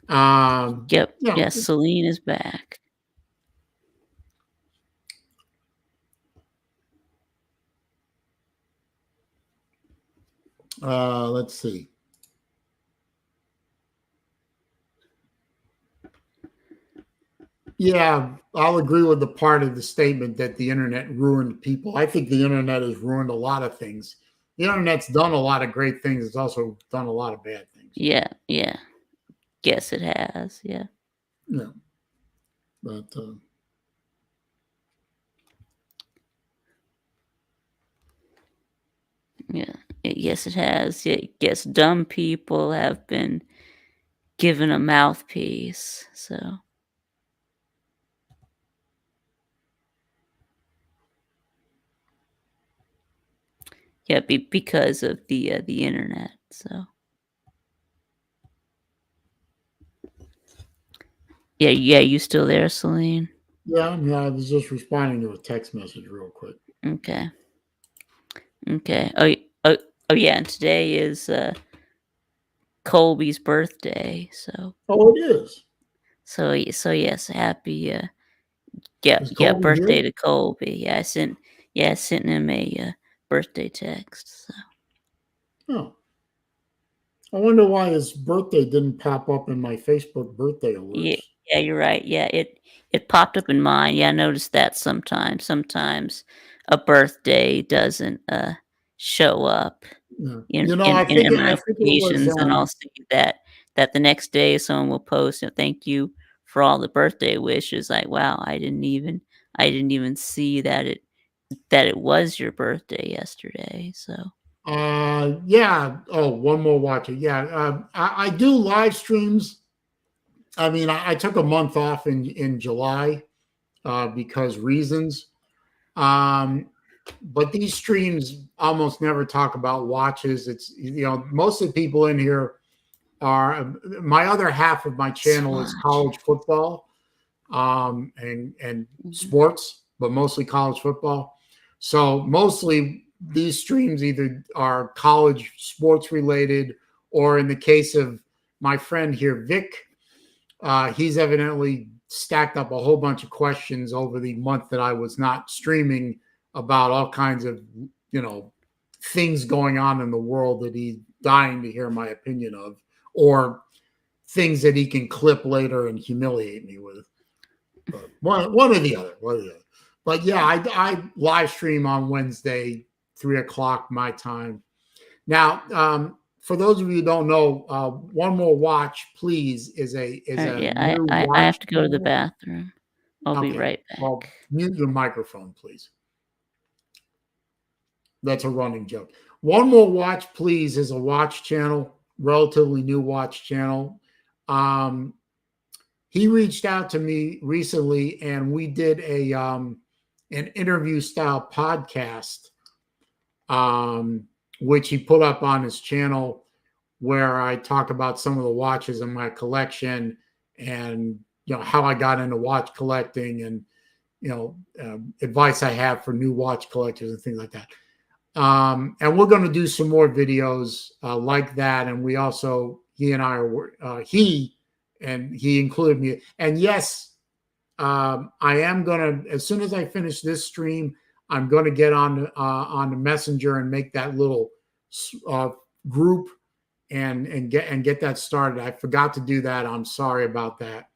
Yep. Yeah, Yes. Saleen is back. Let's see. Yeah, I'll agree with the part of the statement that the internet ruined people. I think the internet has ruined a lot of things. The internet's done a lot of great things. It's also done a lot of bad things. Yeah, yeah. Guess it has. Yeah. Yeah, but Yeah. Yes, it has. Yeah, yes, dumb people have been given a mouthpiece. So yeah, because of the internet. So yeah, yeah. You still there, Saleen? yeah, I was just responding to a text message real quick. Okay. Okay. Oh yeah. And today is Colby's birthday. Oh, it is. So yes, happy Is yeah, Colby birthday here? to Colby. I sent him a birthday text. So Oh, I wonder why his birthday didn't pop up in my Facebook birthday yeah, alerts. yeah, you're right. Yeah, it popped up in mine. Yeah, I noticed that sometimes. Sometimes a birthday doesn't show up Yeah. in You know, in, I in, think in it, my I think it was. notifications, and I'll see that the next day someone will post, thank you for all the birthday wishes. Like, wow, I didn't even see that it was your birthday yesterday. So Yeah. Oh, one more watcher. Yeah. I do live streams. I mean, I took a month off in July because reasons. Um, but these streams almost never talk about watches. It's most of the people in here are my other half of my channel is Swatch. college football and Mhm. sports, but mostly college football. So mostly these streams either are college sports related, or in the case of my friend here, Vic, he's evidently stacked up a whole bunch of questions over the month that I was not streaming about all kinds of things going on in the world that he's dying to hear my opinion of, or things that he can clip later and humiliate me with. But one or the other, one or the other. But yeah, I live stream on Wednesday, 3 o'clock my time. Now, for those of you who don't know, one more watch, please, is All right, a yeah, new I watch have to go to the channel. bathroom. I'll be Okay, right back. well, mute your microphone, please. That's a running joke. One more watch, please, is a watch channel, relatively new watch channel. Um, he reached out to me recently, and we did an interview style podcast, um, which he put up on his channel, where I talk about some of the watches in my collection, and how I got into watch collecting, and advice I have for new watch collectors and things like that. And we're going to do some more videos like that. And we also, he and I are, he included me. And yes, I am going to, as soon as I finish this stream, I'm going to get on the messenger and make that little group and get that started. I forgot to do that. I'm sorry about that.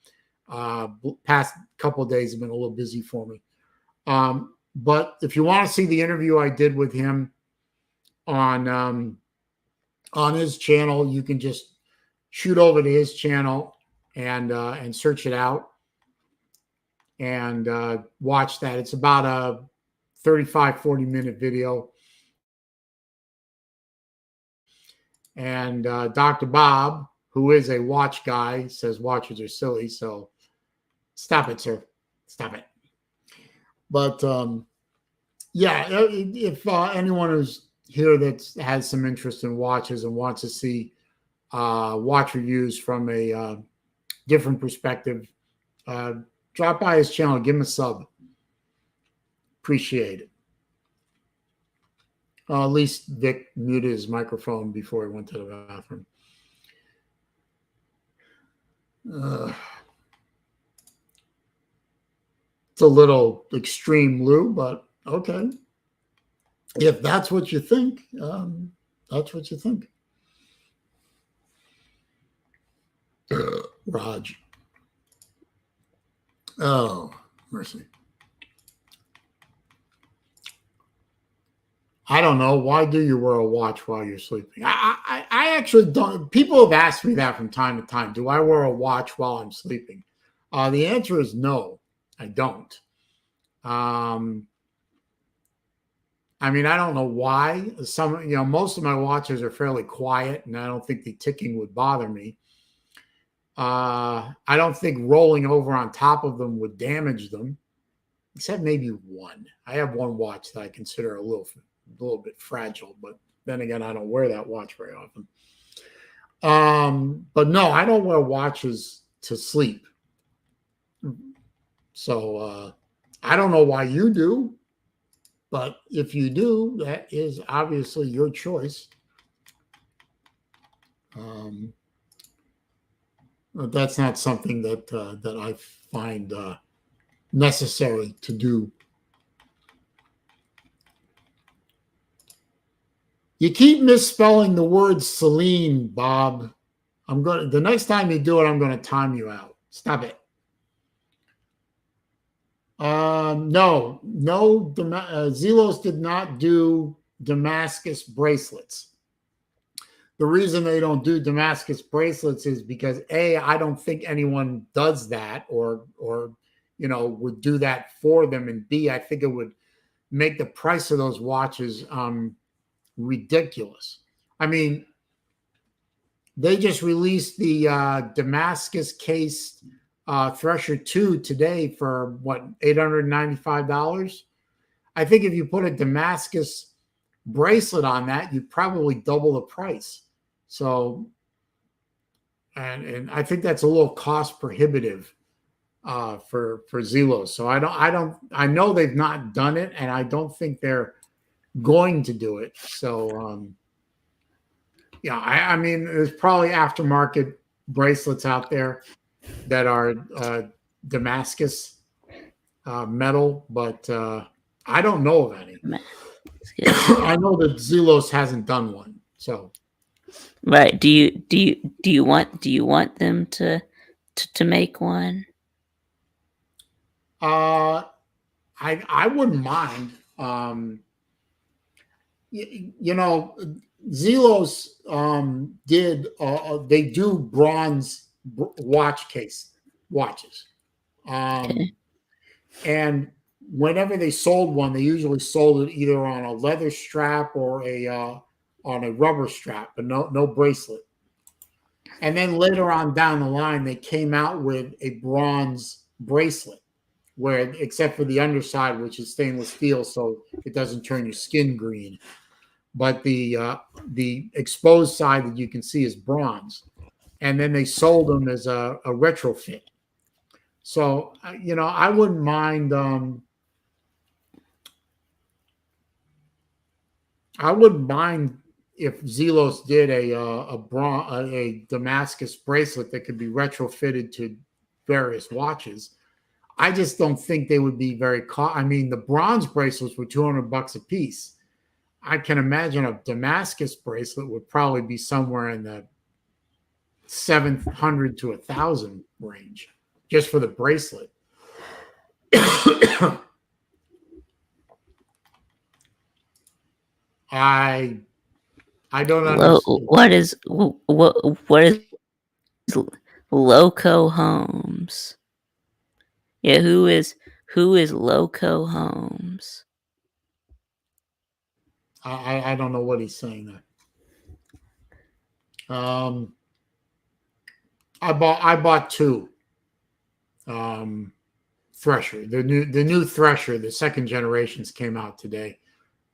Past couple of days have been a little busy for me. But if you want to see the interview I did with him on his channel, you can just shoot over to his channel and search it out and watch that. It's about a 35-40 minute video. And Dr. Bob, who is a watch guy, says watches are silly. So stop it, sir. Stop it. But yeah, if anyone who's here that has some interest in watches and wants to see watch reviews from a different perspective, drop by his channel, give him a sub. Appreciate it. At least Vic muted his microphone before he went to the bathroom. It's a little extreme, Lou, but okay. If that's what you think, That's what you think. Raj. Oh, mercy. I don't know. Why do you wear a watch while you're sleeping? I actually don't. People have asked me that from time to time. Do I wear a watch while I'm sleeping? The answer is no, I don't. I mean, I don't know why. Most of my watches are fairly quiet, and I don't think the ticking would bother me. I don't think rolling over on top of them would damage them, except maybe one. I have one watch that I consider a little bit fragile, but then again, I don't wear that watch very often. But no, I don't wear watches to sleep. So I don't know why you do, but if you do, that is obviously your choice. That's not something that I find necessary to do. You keep misspelling the word Saleen, Bob. The next time you do it, I'm going to time you out. Stop it. No, Zelos did not do Damascus bracelets. The reason they don't do Damascus bracelets is because I don't think anyone does that or would do that for them, and B, I think it would make the price of those watches ridiculous. I mean, they just released the Damascus case Thresher 2 today for what, $895. I think if you put a Damascus bracelet on that, you'd probably double the price. So, and I think that's a little cost prohibitive for Zelos. So I know they've not done it, and I don't think they're going to do it. So, yeah, I mean, there's probably aftermarket bracelets out there that are Damascus metal, but I don't know of any. I know that Zelos hasn't done one. So, right? Do you want them to make one? I wouldn't mind. Zelos they do bronze watches. Okay. And whenever they sold one, they usually sold it either on a leather strap or on a rubber strap, but no bracelet. And then later on down the line, they came out with a bronze bracelet, where except for the underside, which is stainless steel, so it doesn't turn your skin green. But the exposed side that you can see is bronze. And then they sold them as a retrofit. So, I wouldn't mind. I wouldn't mind if Zelos did a Damascus bracelet that could be retrofitted to various watches. I just don't think they would be very. I mean, the bronze bracelets were $200 a piece. I can imagine a Damascus bracelet would probably be somewhere in the $700 to $1,000 range, just for the bracelet. I don't understand. What is Loco Homes? Yeah, who is Loco Homes? I don't know what he's saying there. I bought two. Thresher, the new Thresher, the second generations came out today.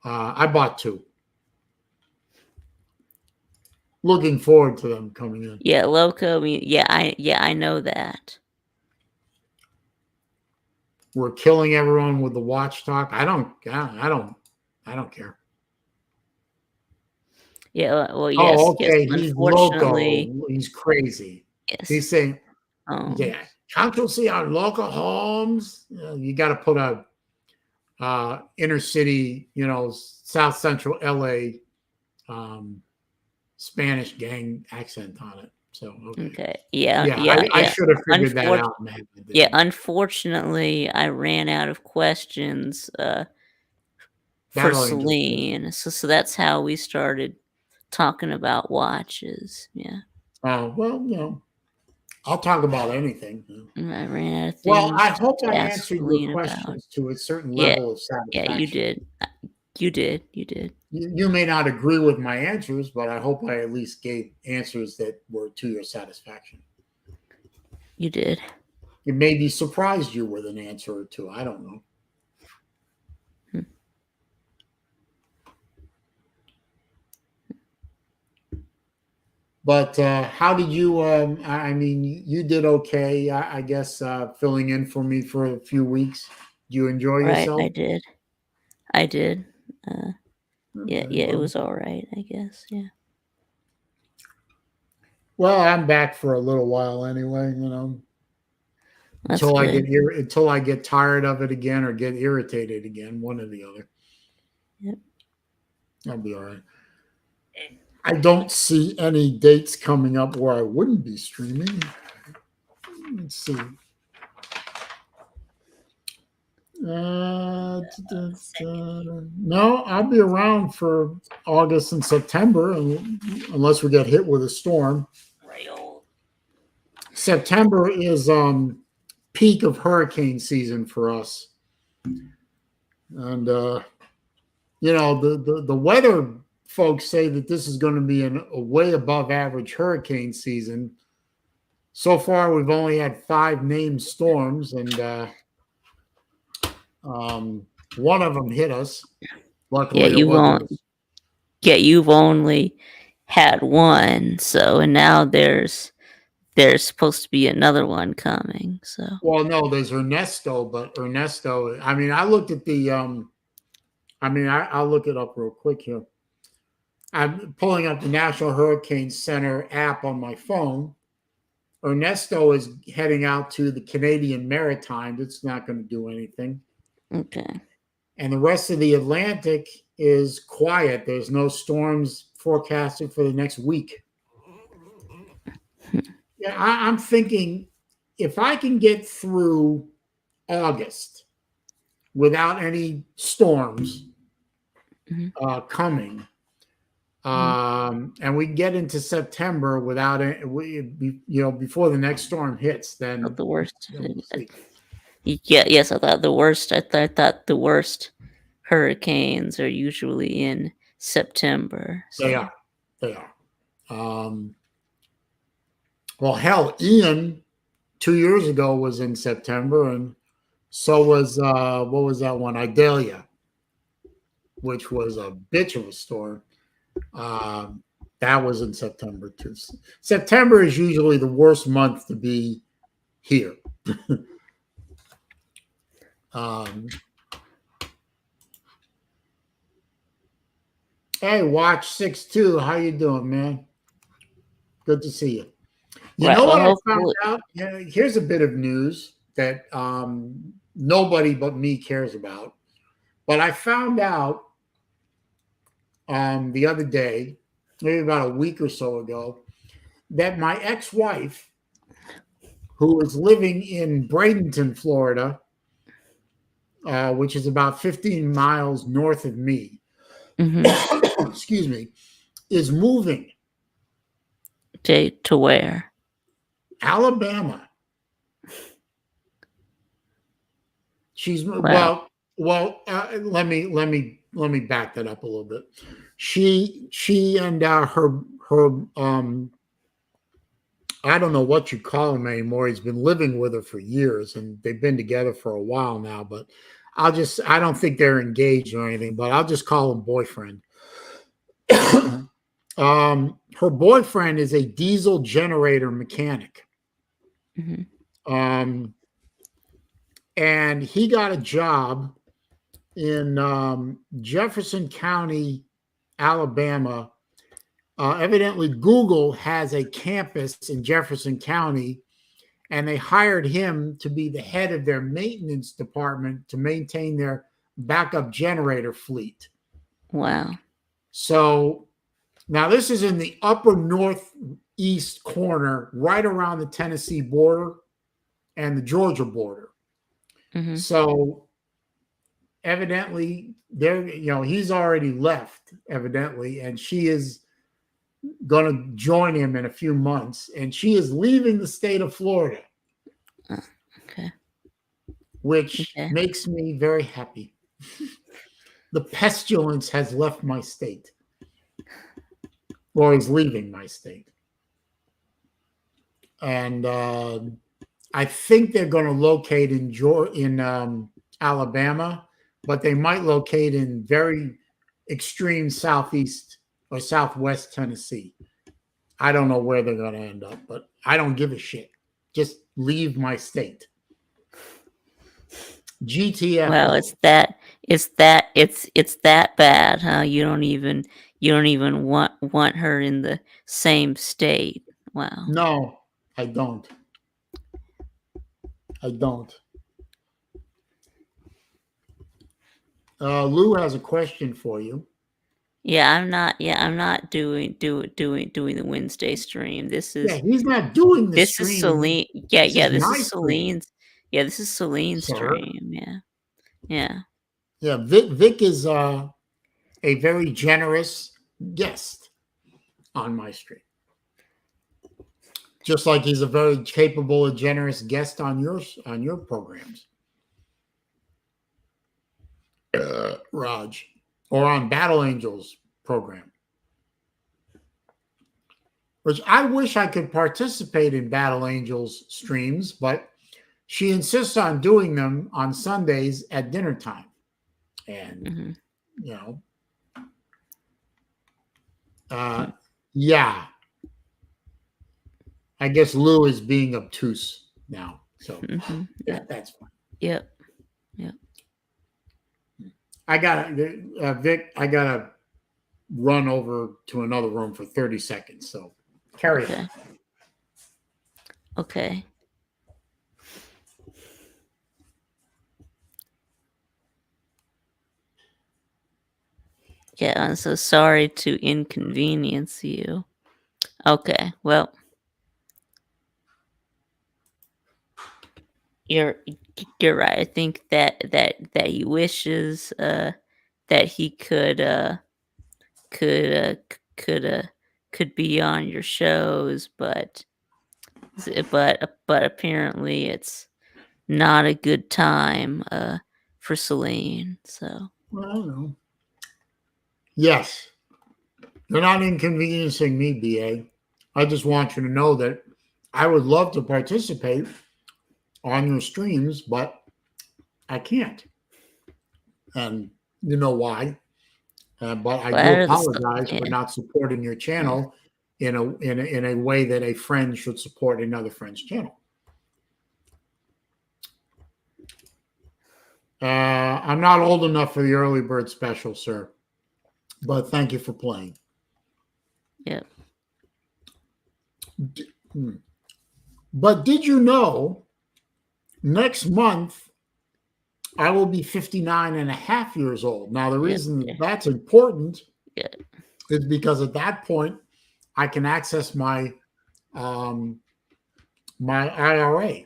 I bought two. Looking forward to them coming in. Yeah, Loco. I know that. We're killing everyone with the watch talk. I don't care. Yeah, well, yes. Oh, okay. Yes, He's unfortunately, loco. He's crazy. yes. He's saying, yeah, can't you see our local homes? You got to put a inner city, South Central LA Spanish gang accent on it. So Okay. Yeah. yeah, Yeah. I Yeah. should have figured that out, man. Yeah. Unfortunately, I ran out of questions for That'll interest me. Saleen, so that's how we started talking about watches. Yeah. Oh well, I'll talk about anything. I ran out of Well, things I hope to I ask answered your Saleen about. questions to a certain Yeah. level of Yeah. You satisfaction. did. You did. You did. You may not agree with my answers, but I hope I at least gave answers that were to your satisfaction. You did. It maybe surprised you with an answer or two. I don't know. But how did you? I mean, you did okay, I guess, filling in for me for a few weeks. Do you enjoy yourself? I did. I did. Yeah. Okay, Yeah. It well. was all right, I guess. Yeah. Well, I'm back for a little while anyway. That's Until good. until I get tired of it again or get irritated again, one or the other. Yep. I'll be all right. I don't see any dates coming up where I wouldn't be streaming. Let's see. No, I'll be around for August and September unless we get hit with a storm. September is peak of hurricane season for us. And the weather folks say that this is going to be a way above average hurricane season. So far, we've only had 5 named storms, and one of them hit us. Luckily, you've only had one. So, and now there's supposed to be another one coming. So, well, no, there's Ernesto, but Ernesto. I mean, I looked at the. I'll look it up real quick here. I'm pulling up the National Hurricane Center app on my phone. Ernesto is heading out to the Canadian Maritime. It's not going to do anything. Okay. And the rest of the Atlantic is quiet. There's no storms forecasted for the next week. Yeah, I'm thinking if I can get through August without any storms coming, and we get into September without it, before the next storm hits, then the worst. We'll see. Yes, I thought the worst. I thought the worst hurricanes are usually in September. So. They are. Well, hell, Ian 2 years ago was in September, and so was what was that one? Idalia, which was a bitch of a storm. That was in September too. September is usually the worst month to be here. Hey, Watch 6'2", how you doing, man? Good to see you. You know what I found out? Here's a bit of news that nobody but me cares about. But I found out the other day, maybe about a week or so ago, that my ex-wife, who is living in Bradenton, Florida, which is about 15 miles north of me, excuse me, is moving. To where? Alabama. She's well. Let me back that up a little bit. She and her I don't know what you call him anymore. He's been living with her for years, and they've been together for a while now. But I don't think they're engaged or anything. But I'll just call him boyfriend. Her boyfriend is a diesel generator mechanic. And he got a job in Jefferson County, Alabama. Evidently, Google has a campus in Jefferson County, and they hired him to be the head of their maintenance department to maintain their backup generator fleet. Wow. So Now, this is in the upper northeast corner, right around the Tennessee border and the Georgia border. Mhm. So evidently, he's already left, evidently, and she is going to join him in a few months, and she is leaving the state of Florida, Okay. which Okay. makes me very happy. The pestilence has left my state, or is leaving my state. And I think they're going to locate in Alabama, but they might locate in very extreme southeast or southwest Tennessee. I don't know where they're going to end up, but I don't give a shit. Just leave my state. GTFO. Well, it's that bad, huh? You don't even want her in the same state. Wow. No, I don't. I don't. Lou has a question for you. Yeah, I'm not doing the Wednesday stream. This is He's not doing the this stream. is Saleen. Yeah, This yeah, is this my is stream. Saleen's. Yeah, this is Saleen's Sir. stream. Yeah. Yeah. Yeah, Vic is a very generous guest on my stream. Just like he's a very capable and generous guest on your programs. Raj, or on Battle Angels program. Which I wish I could participate in Battle Angels streams, but she insists on doing them on Sundays at dinner time. And, yeah. I guess Lou is being obtuse now. So, that's fine. Yep. I got Vic, I got to run over to another room for 30 seconds. So, carry on. Okay. Yeah, I'm so sorry to inconvenience you. Okay, well, you're right. I think that he wishes that he could be on your shows, but apparently it's not a good time for Saleen. So, well, I don't know. Yes, you're not inconveniencing me, BA. I just want you to know that I would love to participate on your streams, but I can't. And you know why? But I do apologize for not supporting your channel in a way that a friend should support another friend's channel. I'm not old enough for the early bird special, sir. But thank you for playing. Yep. But did you know next month I will be 59 and a half years old? Now, the reason that's important is because at that point I can access my my IRA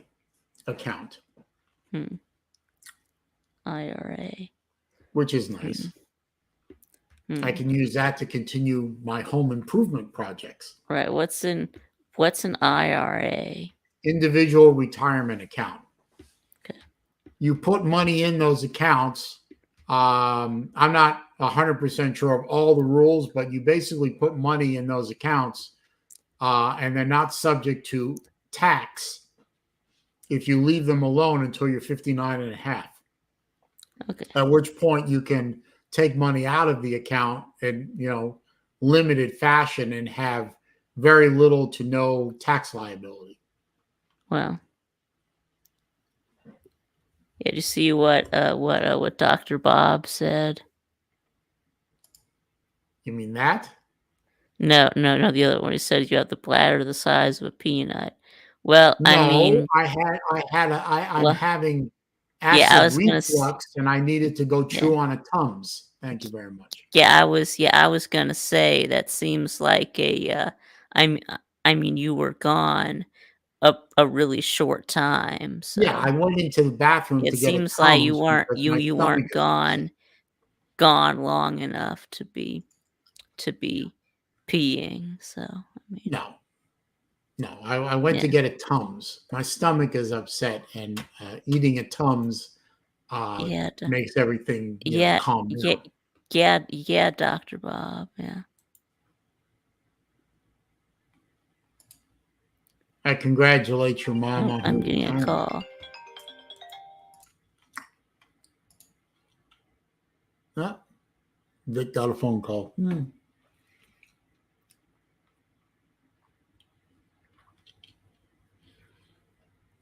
account. IRA. Which is nice. I can use that to continue my home improvement projects. Right. What's an IRA? Individual retirement account. Okay. You put money in those accounts. I'm not 100% sure of all the rules, but you basically put money in those accounts and they're not subject to tax if you leave them alone until you're 59 and a half. Okay. At which point you can take money out of the account in, limited fashion and have very little to no tax liability. Wow. Yeah, did you see what Dr. Bob said? You mean that? No, the other one. He said you have the bladder the size of a peanut. Well, no, I mean, I'm having I acid was gonna reflux and I needed to go chew on a Tums. Thank you very much. I was gonna say that seems like a. I mean, you were gone a really short time, Yeah, I so went into the bathroom to it get a seems like Tums because my you stomach weren't is upset. gone long enough to be peeing. So I mean, No, no, I went to yeah, get a Tums. My stomach is upset, and eating a Tums yeah, makes everything, yeah, calm yeah, down. yeah, Doctor Bob. Yeah. I congratulate your mom Oh, on her I'm getting a retirement. call. Huh? Vic got a phone call.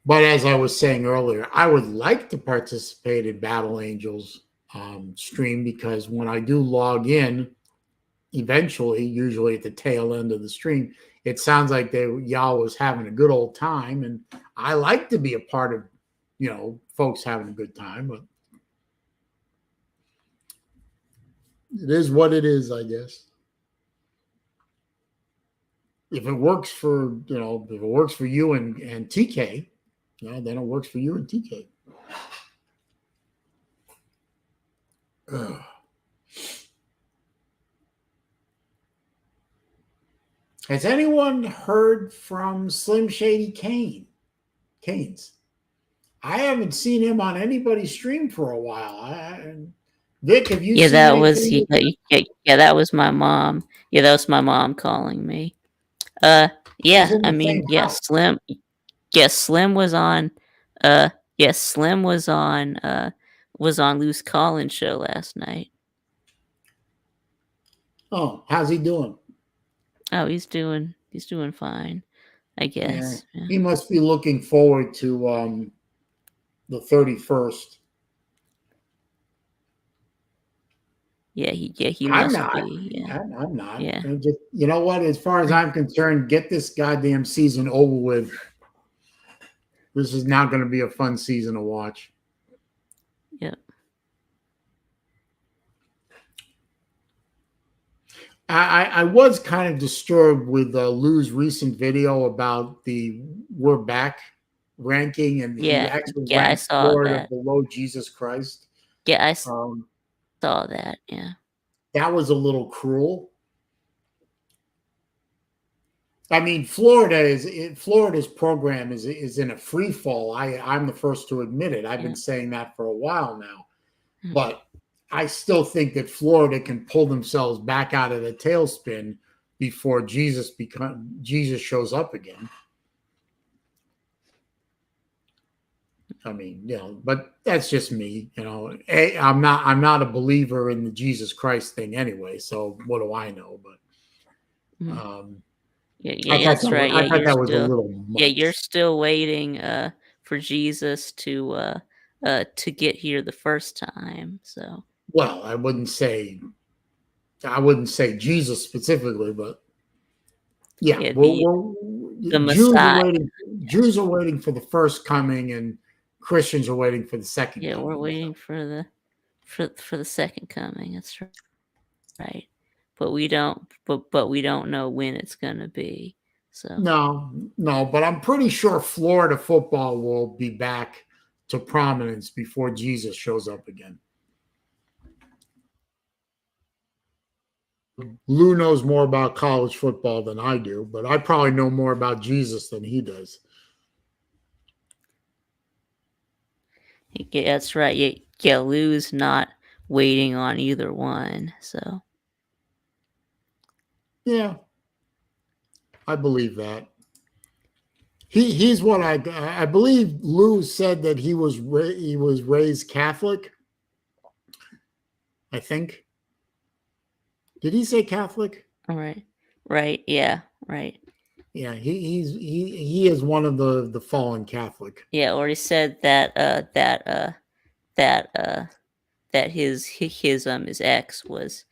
But as I was saying earlier, I would like to participate in Battle Angels stream because when I do log in, eventually, usually at the tail end of the stream, it sounds like y'all was having a good old time, and I like to be a part of, folks having a good time. But it is what it is, I guess. If it works for you and TK, then it works for you and TK. Ugh. Has anyone heard from Slim Shady Canes? I haven't seen him on anybody's stream for a while. Vic, have you Yeah, seen that was anything? that was my mom. Yeah, that was my mom calling me. He's Yeah, in I the mean, same yes, house. Slim. Yes, Slim was on. Yes, Slim was on Loose Collins show last night. Oh, how's he doing? Oh, he's doing fine, I Yeah, guess. Yeah, he must be looking forward to the 31st. he I'm must not. be. Yeah, I'm not. yeah. And just, you know what? As far as I'm concerned, get this goddamn season over with. This is now going to be a fun season to watch. Yep. I was kind of disturbed with Lou's recent video about the "We're Back" ranking, and he Yeah, actually yeah, I ranked saw Florida that. below Jesus Christ. Yeah, I Um, saw that. Yeah. that was a little cruel. I mean, Florida's program is in a free fall. I'm the first to admit it. I've Yeah. been saying that for a while now, Mm. but I still think that Florida can pull themselves back out of the tailspin before Jesus shows up again. I mean, but that's just me. I'm not a believer in the Jesus Christ thing anyway. So what do I know? But Mm. Yeah, I thought that's right. Yeah, that was a little you're much. still waiting for Jesus to get here the first time. So Well, I wouldn't say Jesus specifically, but yeah, yeah, the Jews are Messiah. waiting. Jews are waiting for the first coming, and Christians are waiting for the second Yeah, we're coming. waiting for the second coming. That's right. But we don't know when it's gonna be. So No, but I'm pretty sure Florida football will be back to prominence before Jesus shows up again. Lou knows more about college football than I do, but I probably know more about Jesus than he does. yeah, that's right. Yeah, Lou's not waiting on either one. So Yeah, I believe that. He's what I believe. Lou said that he was raised Catholic. I think. Did he say Catholic? all right, right, yeah, right. Yeah, he is one of the fallen Catholic. Yeah, or he said that that his ex was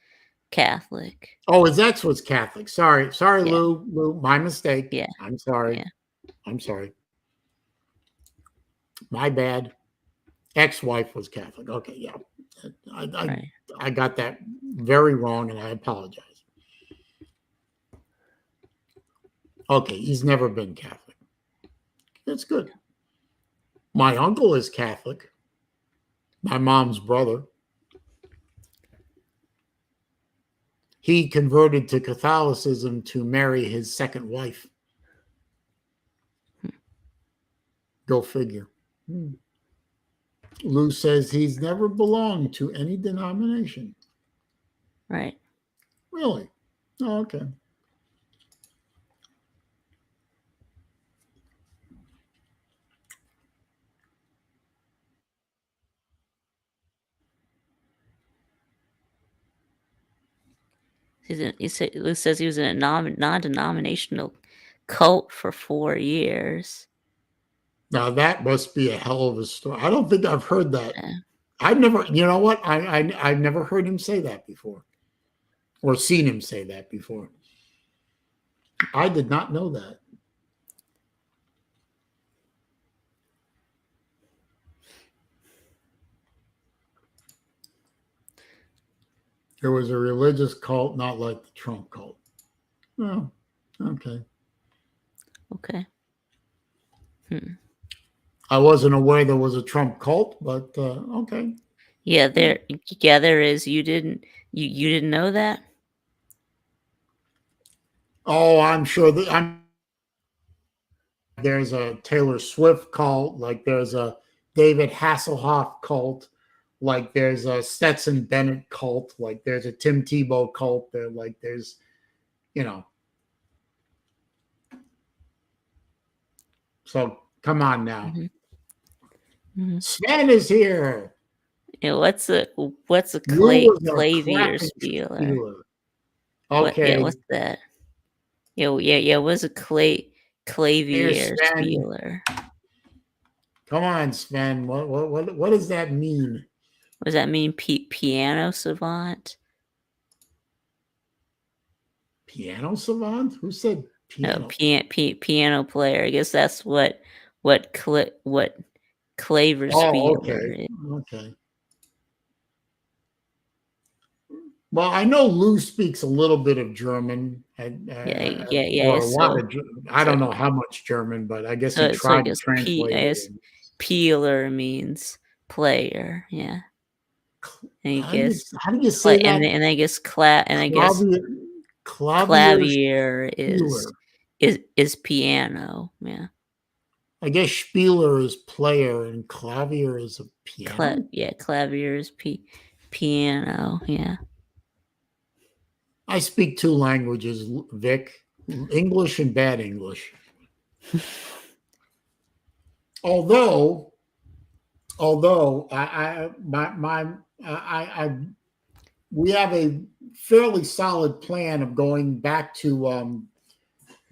Catholic. Oh, his ex was Catholic. Sorry, Yeah, Lou, my mistake. yeah, I'm sorry. yeah. I'm sorry. My bad. Ex-wife was Catholic. Okay, yeah. Right. I got that very wrong, and I apologize. Okay, he's never been Catholic. That's good. My uncle is Catholic. My mom's brother. He converted to Catholicism to marry his second wife. Go figure. Lou says he's never belonged to any denomination. Right. Really? Oh, okay. Lou says he was in a non-denominational cult for 4 years. Now that must be a hell of a story. I don't think I've heard that. Yeah. I've never, you know what? I've never heard him say that before, or seen him say that before. I did not know that. There was a religious cult, not like the Trump cult. Oh, okay. Okay. I wasn't aware there was a Trump cult, but okay. Yeah, there is. You didn't know that? Oh, I'm sure that there's a Taylor Swift cult, like there's a David Hasselhoff cult, like there's a Stetson Bennett cult, like there's a Tim Tebow cult, there's, you know. So come on now. Sven is here. Yeah, what's a You was a clavier Kraken spieler? Okay. What's that? Yeah. What's a clavier Sven. spieler? Come on, Sven. What does that mean? What does that mean? Piano savant? Piano savant? Who said piano? No, piano player. I guess that's what clavier spieler is. Okay. Well, I know Lou speaks a little bit of German. Yeah. Or a lot of. I don't know how much German, but I guess he tried to translate it. Peeler means player. Yeah. And I guess how do you say that? And I guess clavier is piano. Yeah. I guess Spieler is player and clavier is a piano. Clavier is piano. Yeah. I speak 2 languages, Vic, English and bad English. Although we have a fairly solid plan of going back to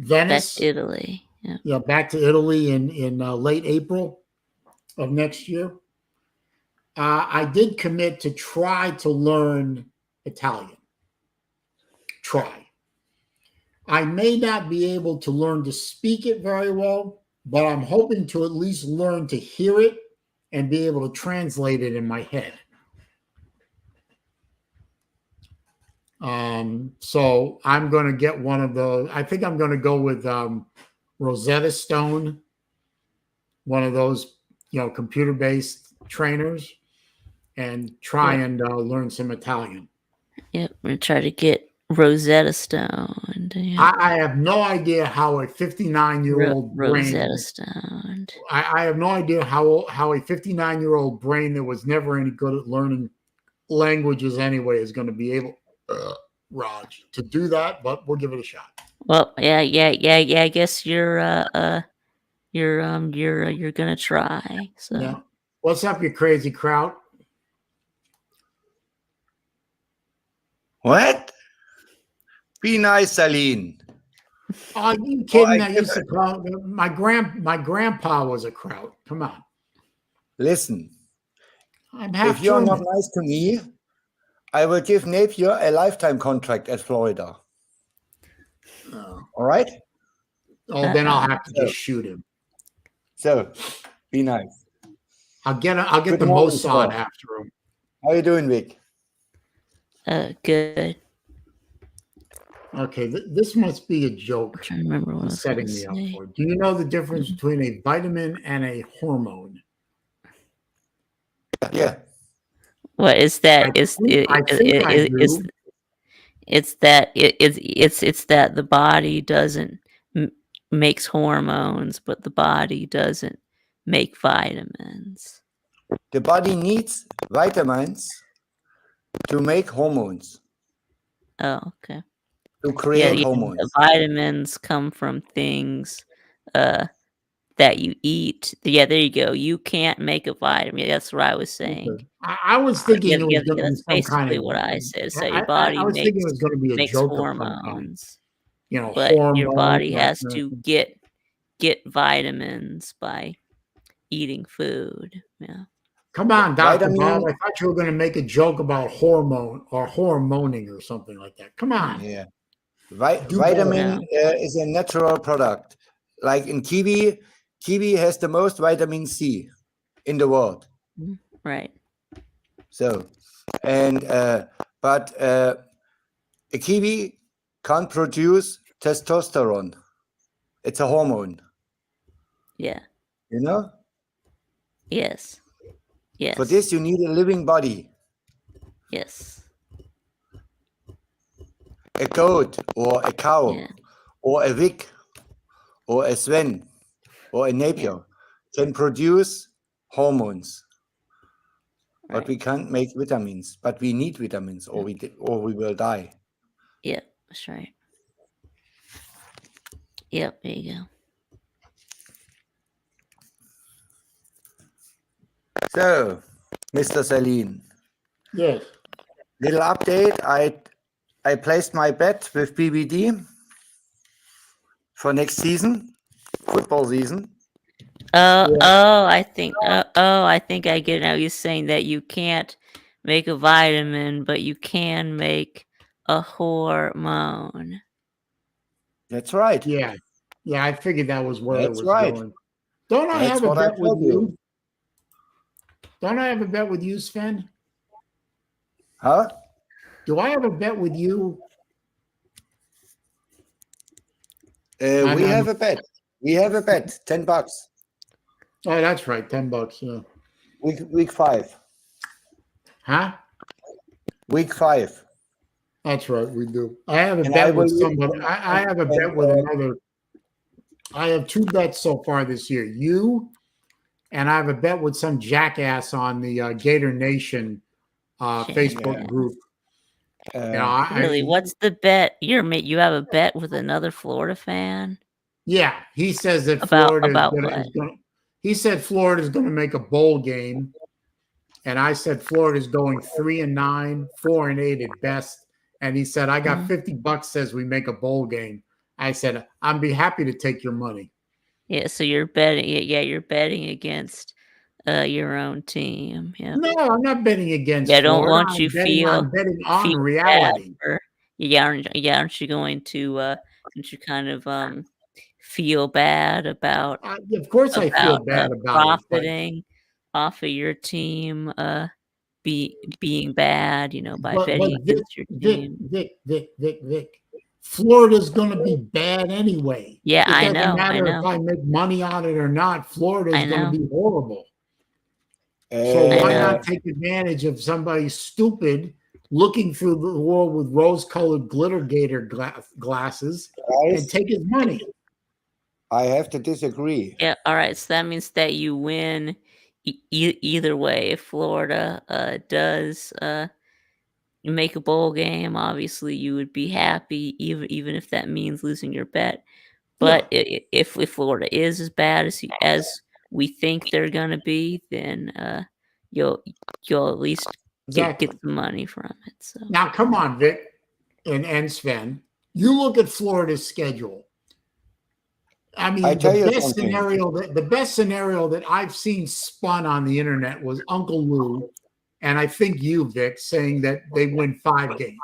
Venice, back to Italy. Yeah, back to Italy in late April of next year. I did commit to try to learn Italian. Try. I may not be able to learn to speak it very well, but I'm hoping to at least learn to hear it and be able to translate it in my head. So I'm going to get one of the, I think I'm going to go with Rosetta Stone, one of those, computer-based trainers, and try and learn some Italian. Yep, we're going to try to get Rosetta Stone. Yeah. I have no idea how a 59-year-old Rosetta Stone. I have no idea how a 59-year-old brain that was never any good at learning languages anyway is going to be able, Raj, to do that. But we'll give it a shot. Well, yeah. I guess you're gonna try. So yeah. What's up, you crazy kraut? What? Be nice, Saleen. Oh, you kidding? I used to call my grandpa was a kraut. Come on. Listen. I'm half if you're German. not nice to me, I will give Napier a lifetime contract at Florida. All right? Oh, then I'll have to just shoot him. So, be nice. I'll get Good the morning, Mossad sir. after him. How you doing, Vic? Good. Okay, this must be a I'm joke. trying to remember what I He's was going to setting me up say. for. Do you know the difference between a vitamin and a hormone? Yeah. What is that? I think I do. It's that the body doesn't makes hormones, but the body doesn't make vitamins. The body needs vitamins to make hormones, Oh, okay. to Yeah, create the hormones. vitamins come from things that you eat. Yeah, there you go. You can't make a vitamin. Yeah, that's what I was saying. Okay. I was thinking Yeah, it was going to be that's some kind basically of. what I said. So your body I was thinking it was going to be a makes joke of some kind. hormones, You know, but hormone. your body has that- to get vitamins by eating food. Yeah. Come on, Dr. Vitamin. Bob. I thought you were going to make a joke about hormone or hormoning or something like that. Come on. Yeah. Do better. Vitamin is a natural product. Like in kiwi has the most vitamin C in the world. Right. So, and but a kiwi can't produce testosterone. It's a hormone. Yeah. You know. Yes. Yes. For this, you need a living body. Yes. A goat or a cow Yeah. or a Vic or a Sven or a Napier can produce hormones. Right. But we can't make vitamins. But we need vitamins, or we will die. Yep. That's right. Yep. There you go. So, Mr. Saleen, Yes. little update. I placed my bet with BBD for next season, football season. I think I get it now. You're saying that you can't make a vitamin, but you can make a hormone. That's right. Yeah. Yeah, I figured that was where That's it was right. going. Don't I That's have a what I bet with told you. you? Don't I have a bet with you, Sven? Huh? Do I have a bet with you? We I'm- have a bet. We have a bet. $10. Oh, that's right. $10. Yeah. Week 5. Huh? Week 5. That's right. We do. I have a And bet I with will- somebody. I have a bet with another. I have 2 bets so far this year. You, and I have a bet with some jackass on the Gator Nation Facebook Yeah. group. You know, Really, what's the bet? You have a bet with another Florida fan? Yeah, he says that About Florida what? is going. He said Florida is going to make a bowl game, and I said Florida is going 3-9, 4-8 at best. And he said, "I got $50. Says we make a bowl game." I said, "I'd be happy to take your money." Yeah, so you're betting. Yeah, you're betting against your own team. Yeah. No, I'm not betting against. Yeah, don't Florida. want you I'm betting on feel reality. aren't you going to don't you kind of feel bad about Of course, I feel bad about it. profiting off of your team being bad, by But betting Vic, against your team? Vic. Florida's going to be bad anyway. Yeah, It I doesn't know. matter if I make money on it or not. Florida's I going know. to be horrible. So I why know. not take advantage of somebody stupid looking through the world with rose-colored glitter gator glasses and take his money? I have to disagree. Yeah, all right. So that means that you win either way. If Florida does make a bowl game, obviously you would be happy, even if that means losing your bet. But if Florida is as bad as we think they're gonna be, then you'll at least get some money from it. So Now, come on, Vic and Sven. You look at Florida's schedule. I mean, the best scenario that I've seen spun on the internet was Uncle Lou, and I think you, Vic, saying that they win 5 games.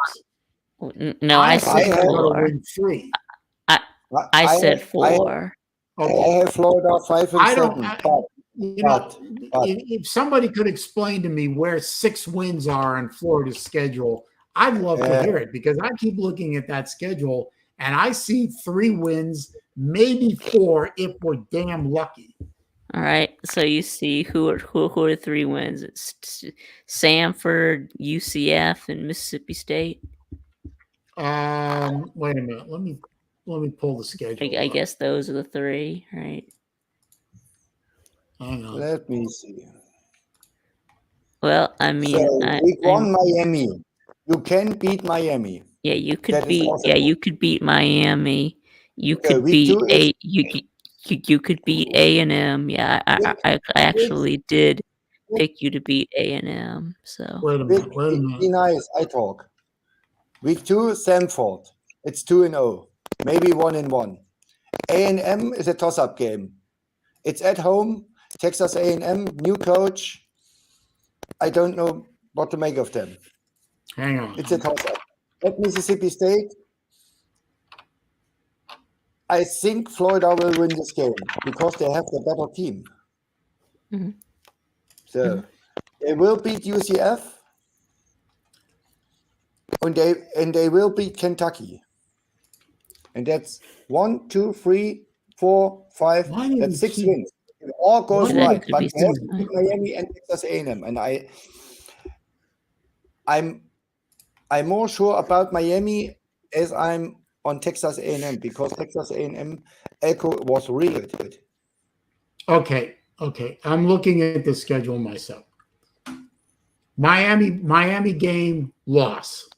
no, I said they're going 4. to win 3. I said 4. I have Florida 5 and 7. You know, But if somebody could explain to me where 6 wins are on Florida's schedule, I'd love to hear it, because I keep looking at that schedule and I see 3 wins, maybe 4 if we're damn lucky. All right. So you see who are the 3 wins? It's Samford, UCF, and Mississippi State. Wait a minute. Let me pull the schedule. I up. guess those are the 3, right? Hang on. let me see. Well, I mean, So week 1, Miami. You can beat Miami. yeah, you could That is beat. possible. Yeah, you could beat Miami. You Okay, could week beat 2 is you could beat A&M. Yeah, I actually did pick you to beat A&M. So Wait a minute. Wait a be minute. nice. I talk. Week 2, Samford. It's 2-0, maybe 1-1. A&M is a toss-up game. It's at home. Texas A&M, new coach. I don't know what to make of them. Hang on. It's a toss-up. At Mississippi State, I think Florida will win this game because they have the better team. Mhm. So they will beat UCF, and they will beat Kentucky. And that's 1, 2, 3, 4, 5. Why do That's we 6 keep- wins. It all goes Why do we right, could but be you have 6 to beat Miami and Texas A&M. And I'm more sure about Miami as I'm on Texas A&M, because Texas A&M Echo was really good. Okay. I'm looking at the schedule myself. Miami game loss.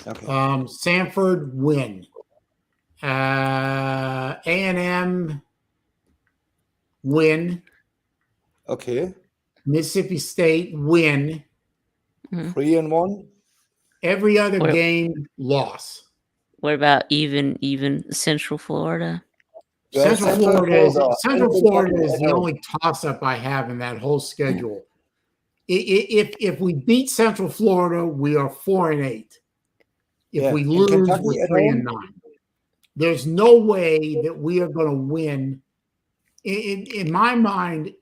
Okay. Samford win. A&M win. Okay. Mississippi State win. 3-1. Every other What- game loss. What about even Central Florida? Well, Central Florida is the only toss-up I have in that whole schedule. If we beat Central Florida, we are 4-8. If Yeah, we and lose, Kentucky we're at 3-9. There's no way that we are going to win. In my mind,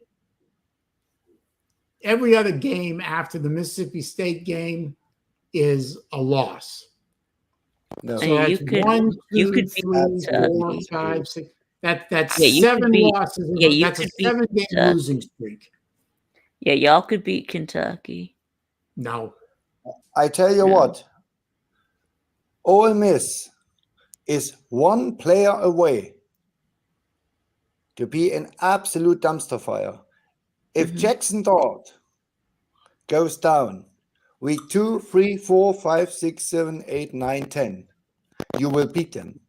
every other game after the Mississippi State game is a loss. No. I So mean, that's you could beat 1, 2, 3, 4, Kentucky. 5, 6. That's Yeah, you could 7 beat- losses. yeah, you That's a could beat 7-game Kentucky. losing streak. Yeah, y'all could beat Kentucky. No. I tell you No. what, Ole Miss is 1 player away to be an absolute dumpster fire. If Jackson Dart goes down, week 2, 3, 4, 5, 6, 7, 8, 9, 10, you will beat them.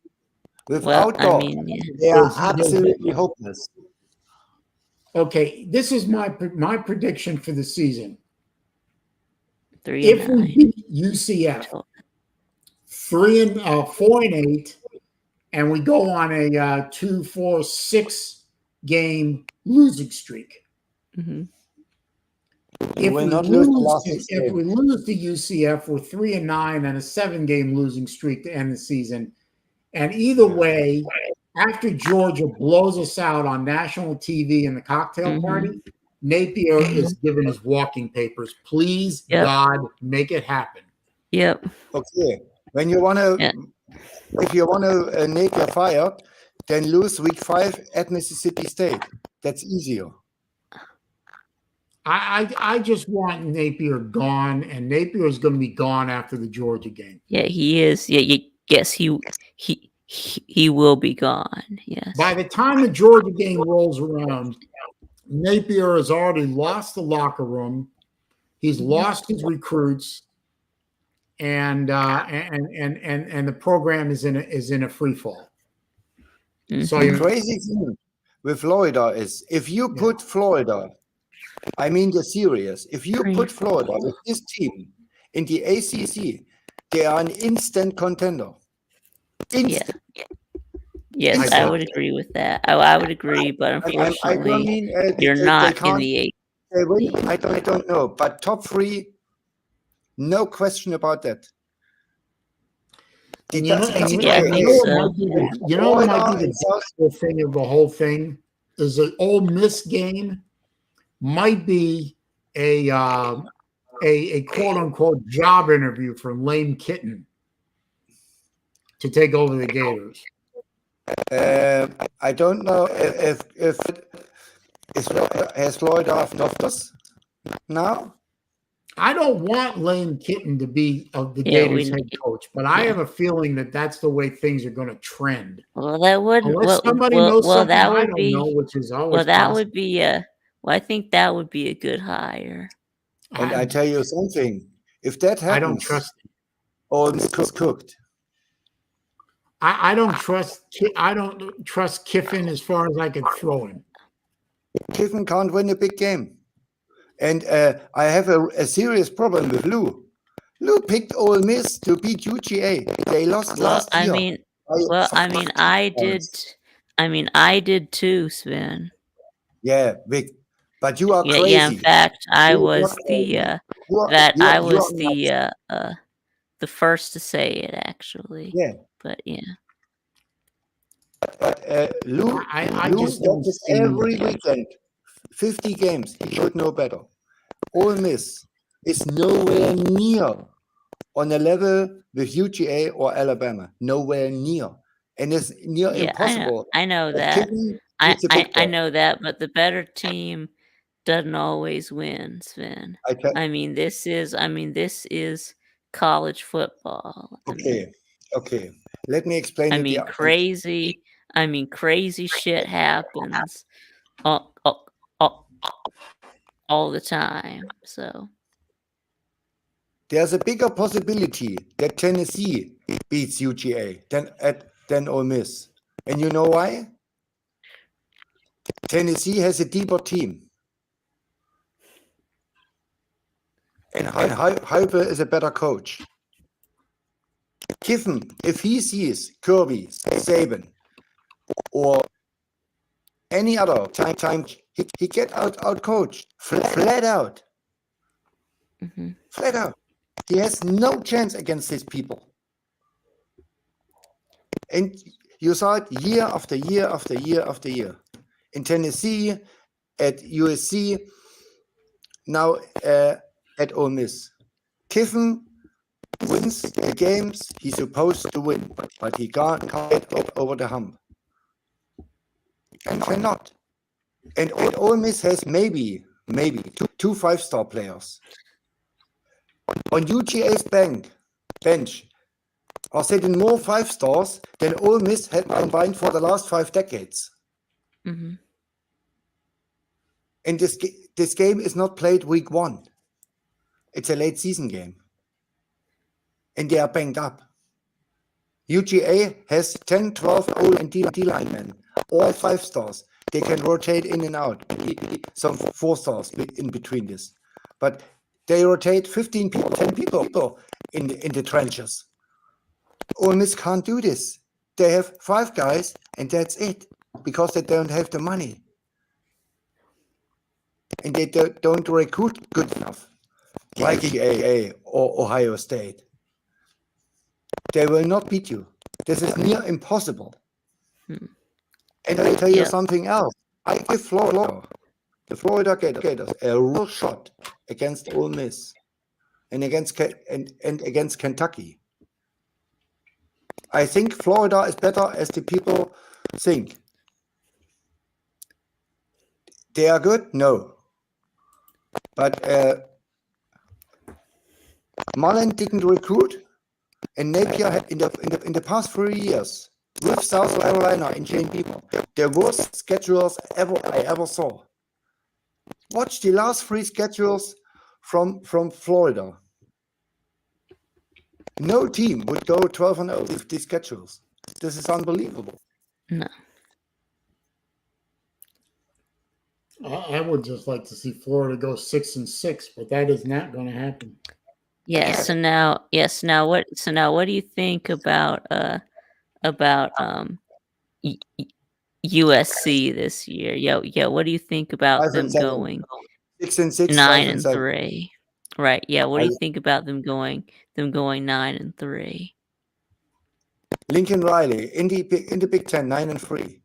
Without I Dart, mean, yeah. they are There's- absolutely hopeless. Okay, this is my prediction for the season. 3 and If we 9. beat UCF 4-8, and we go on a 2, 4, 6 game losing streak. Mhm. You will not lose the last 6 If games. we lose to UCF, we're 3-9 and a 7-game losing streak to end the season. And either way, after Georgia blows us out on national TV in the cocktail party, Napier is giving us walking papers. Please, God, make it happen. Yep. Okay, when you want to, if you want to Napier fire, then lose week 5 at Mississippi State. That's easier. I just want Napier gone, and Napier is going to be gone after the Georgia game. Yeah, he is. Yeah, yes, he will be gone. Yes. By the time the Georgia game rolls around, Napier has already lost the locker room. He's lost his recruits, and the program is in a free fall. So The crazy thing with Florida is if you put Florida, I mean the serious, if you put Florida with this team in the ACC, they are an instant contender. Instant. Yeah. Yes, I would agree with that. I would agree, but unfortunately, you're not in the ACC. I don't know, but top 3, no question about that. You know what might be the thing of the whole thing is an Ole Miss game might be a quote unquote job interview for Lane Kiffin to take over the Gators. I don't know if has Florida enough us now. I don't want Lane Kiffin to be of the Yeah, Gators head coach, but I have a feeling that that's the way things are going to trend. Well, that wouldn't. Unless somebody knows something that I would don't be. know, which is always Well, that possible. would be a. Well, I think that would be a good hire. And I tell you something: if that happens, I don't trust. Ole Miss is cooked. I don't trust. I don't trust Kiffin as far as I could throw him. Kiffin can't win a big game, and I have a serious problem with Lou. Lou picked Ole Miss to beat UGA. They lost last year. I did too, Sven. Yeah, Vic, but you are crazy. Yeah. In fact, I was the the first to say it, actually. Yeah. But yeah. But Lou, I Lou just don't watches see every weekend, 50 games. He should know better. Ole Miss is nowhere near on the level with UGA or Alabama. Nowhere near, and it's near impossible. I know that. I know that, but the better team doesn't always win, Sven. This is college football. Okay. Let me explain crazy shit happens all the time. So there's a bigger possibility that Tennessee beats UGA than Ole Miss. And you know why? Tennessee has a deeper team. And Heupel is a better coach. Kiffin, if he sees Kirby, Saban, or any other time he get out coached flat out. Mm-hmm. Flat out. He has no chance against these people. And you saw it year after year after year after year. In Tennessee, at USC, now at Ole Miss. Kiffin wins the games he's supposed to win, but he can't get over the hump. And cannot. And Ole Miss has maybe two 5-star players. On UGA's bench are sitting more 5-stars than Ole Miss had combined for the last 5 decades. Mm-hmm. And this game is not played week 1. It's a late season game. And they are banged up. UGA has 10, 12 O and D linemen, all 5-stars. They can rotate in and out. Some 4-stars in between this. But they rotate 15 people, 10 people in the trenches. Ole Miss can't do this. They have 5 guys, and that's it, because they don't have the money. And they don't recruit good enough, like UGA or Ohio State. They will not beat you. This is near impossible. And I tell you something else. I give the Florida Gators, a real shot against Ole Miss and against Kentucky. I think Florida is better as the people think. They are good? No. But Mullen didn't recruit, and Napier had in the past 3 years with South Carolina in chain people, the worst schedules I ever saw. Watch the last 3 schedules from Florida. No team would go 12-0 with these schedules. This is unbelievable. No. I would just like to see Florida go 6-6, but that is not going to happen. Yeah. So now, what do you think about USC this year? Yeah. What do you think about them going 6-6, 9-3? Right. Yeah. What do you think about them going 9-3? Lincoln Riley in the Big Ten 9-3.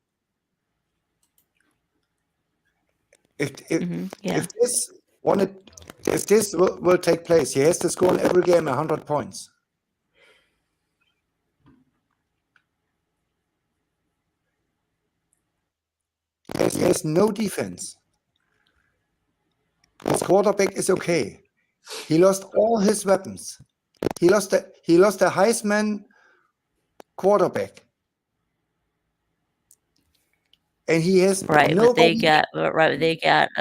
Yeah. if this will take place, he has to score in every game 100 points. He has no defense. His quarterback is okay. He lost all his weapons. He lost the Heisman quarterback, and he has Right, but they nobody. got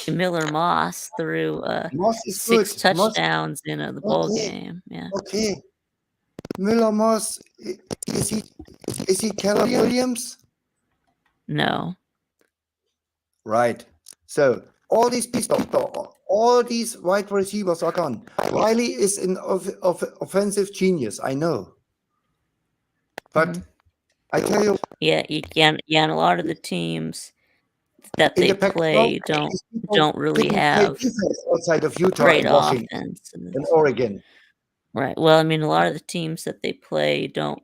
Miller Moss threw Moss is 6 good. Moss, touchdowns in the bowl okay, game. Yeah. okay. Miller Moss, is he Keller Williams? No. Right. So all these people, all these wide receivers are gone. Riley is an offensive genius, I know. But I tell you, Yeah, and a lot of the teams that in they the Pac-12, play don't these people really didn't play have defense outside of Utah great and Washington offenses. and Oregon. Right. Well, I mean, a lot of the teams that they play don't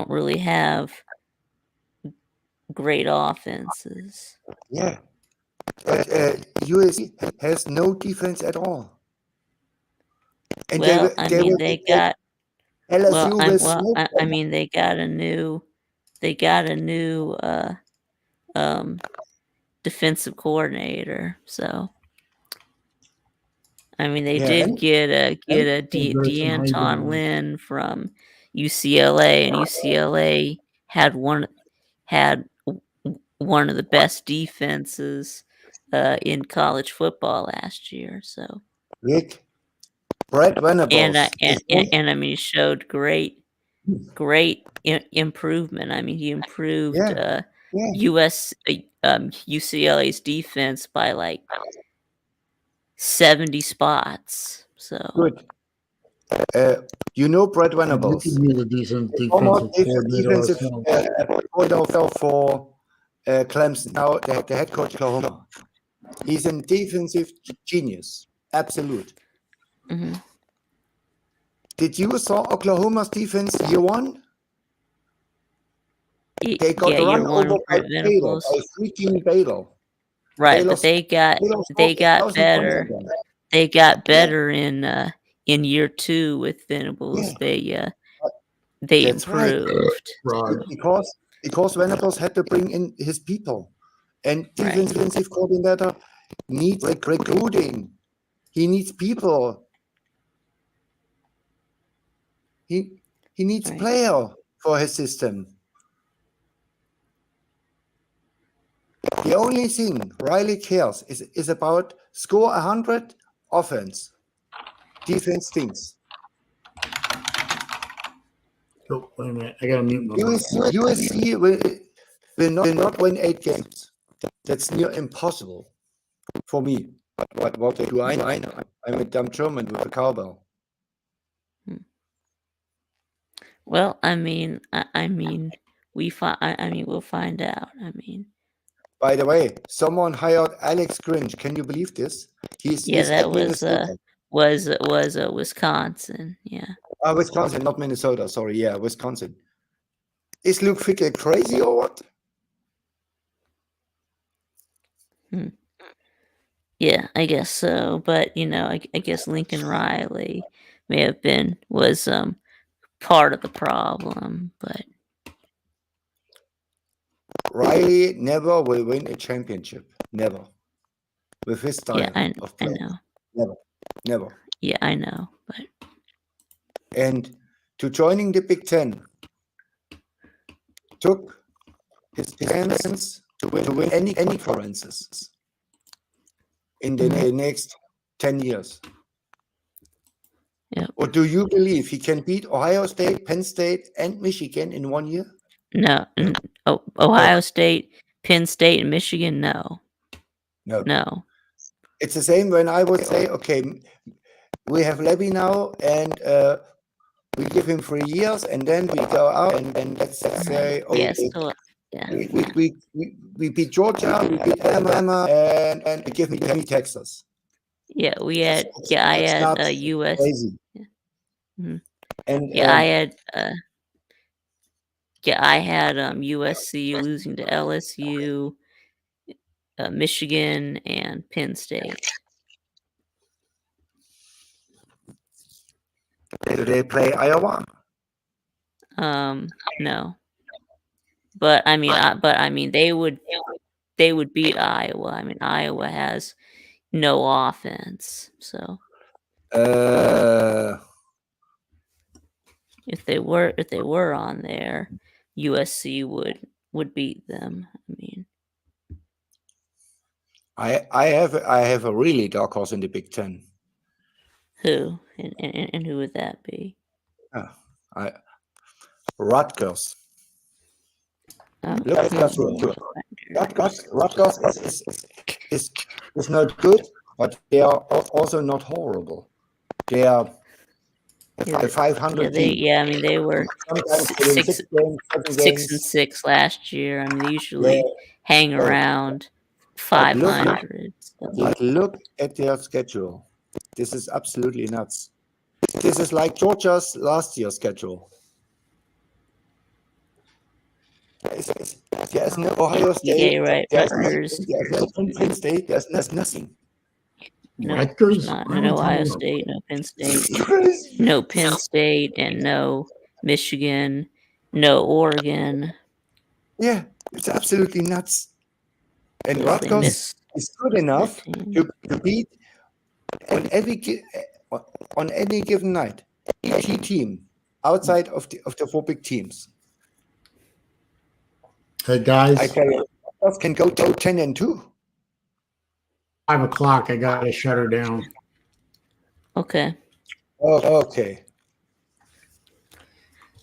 really have great offenses. Yeah. USC has no defense at all. And Well, I they mean, will they beat got LSU with no I problem. mean, they got a new defensive coordinator. So, I mean, they Yeah, did get a Grayson, how you D'Anton doing? Lynn from UCLA, and UCLA had one of the best defenses in college football last year. So, Rick, Brett Venables is good. and I mean, he showed great improvement. I mean, he improved Yeah, yeah, UCLA's defense by like 70 spots. So, good. You know Brett We Venables, could use a decent former defensive coordinator defensive ourselves. coordinator for Clemson, now the head coach of Oklahoma. He's a defensive genius, absolute. mhm. Did you saw Oklahoma's defense year one? They got Yeah, run you're one over with by Brent Baylor, Venables. by freaking Baylor. Right, but they got Baylor scored 1,000 points better. on them. They got better in year 2 with Venables. Yeah, They that's right. improved. Right. Because Venables had to bring in his people, and Right. defensive coordinator needs recruiting. He needs people. He needs Right. player for his system. The only thing Riley cares is about score 100 offense. Defense stinks. Oh, wait a minute. I got to mute my mic. USC will not win 8 games. That's near impossible for me. But what do I know? I'm a dumb German with a cowbell. Well, I mean, we'll find out. I mean, By the way, someone hired Alex Grinch. Can you believe this? He's that at Minnesota. was Wisconsin. Yeah. Wisconsin, not Minnesota. Sorry, yeah, Wisconsin. Is Luke Fickle crazy or what? Yeah, I guess so. But I guess Lincoln Riley was part of the problem. But Riley never will win a championship. Never. With his style yeah, of I play. know. Never. Yeah, I know. But And to joining the Big Ten took his chance to win any conferences in the next 10 years. yeah. Or do you believe he can beat Ohio State, Penn State, and Michigan in 1 year? No. Ohio State, Penn State, and Michigan. No. No. It's the same when I would say, okay, we have Levy now, and we give him 3 years, and then we go out and let's say, okay, Yes. Yeah. we beat Georgia, we beat Alabama, and give me Texas. Yeah, we had. Yeah, I had US. Crazy. Yeah. Mhm. And Yeah, I had USC losing to LSU, Michigan and Penn State. Do they play Iowa? No, but I mean, they would beat Iowa. I mean, Iowa has no offense, so Uh, if they were on there, USC would beat them. I mean, I have a really dark horse in the Big Ten. who and who would that be? Rutgers. Oh, Look, that's good. Rutgers is not good, but they are also not horrible. They are a 500 team. I mean, they were Sometimes they win 6 games, 7 games. 6-6 last year. I mean, they usually Yeah. hang around 500. But look at their schedule. This is absolutely nuts. This is like Georgia's last year's schedule. There's no Ohio State. Yeah, right. There's Rutgers. no Penn State. There's nothing. No, Rutgers? not I don't no Ohio know. State, no Penn State, It's crazy. no Penn State, and no Michigan, no Oregon. Yeah, it's absolutely nuts. And Yeah, they Rutgers missed is good enough 15. to beat on any given night any team outside of the 4 big teams. Hey guys, I tell you, Rutgers can go to 10-2. 5 o'clock. I gotta shut her down. Okay. Oh, okay.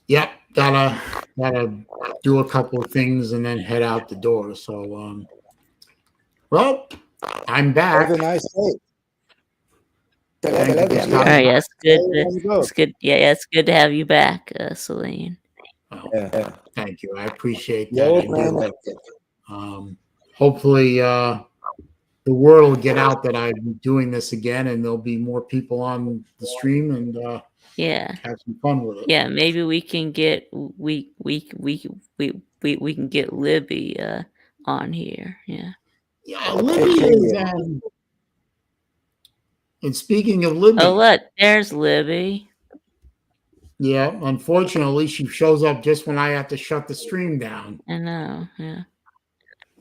Yep, gotta do a couple of things and then head out the door. So, well, I'm back. Have a nice day. Thank you, All Scott. right. Yeah, it's good. Go. It's good. Yeah, it's good to have you back, Saleen. Well, Yeah. thank you. I appreciate Yeah, that. I old do. man. Hopefully, the word will get out that I'm doing this again, and there'll be more people on the stream and Yeah. have some fun with it. Yeah, maybe we can get we can get Libby on here. Yeah. Yeah, Libby is. And speaking of Libby, Oh, look, there's Libby. yeah, unfortunately, she shows up just when I have to shut the stream down. I know. Yeah.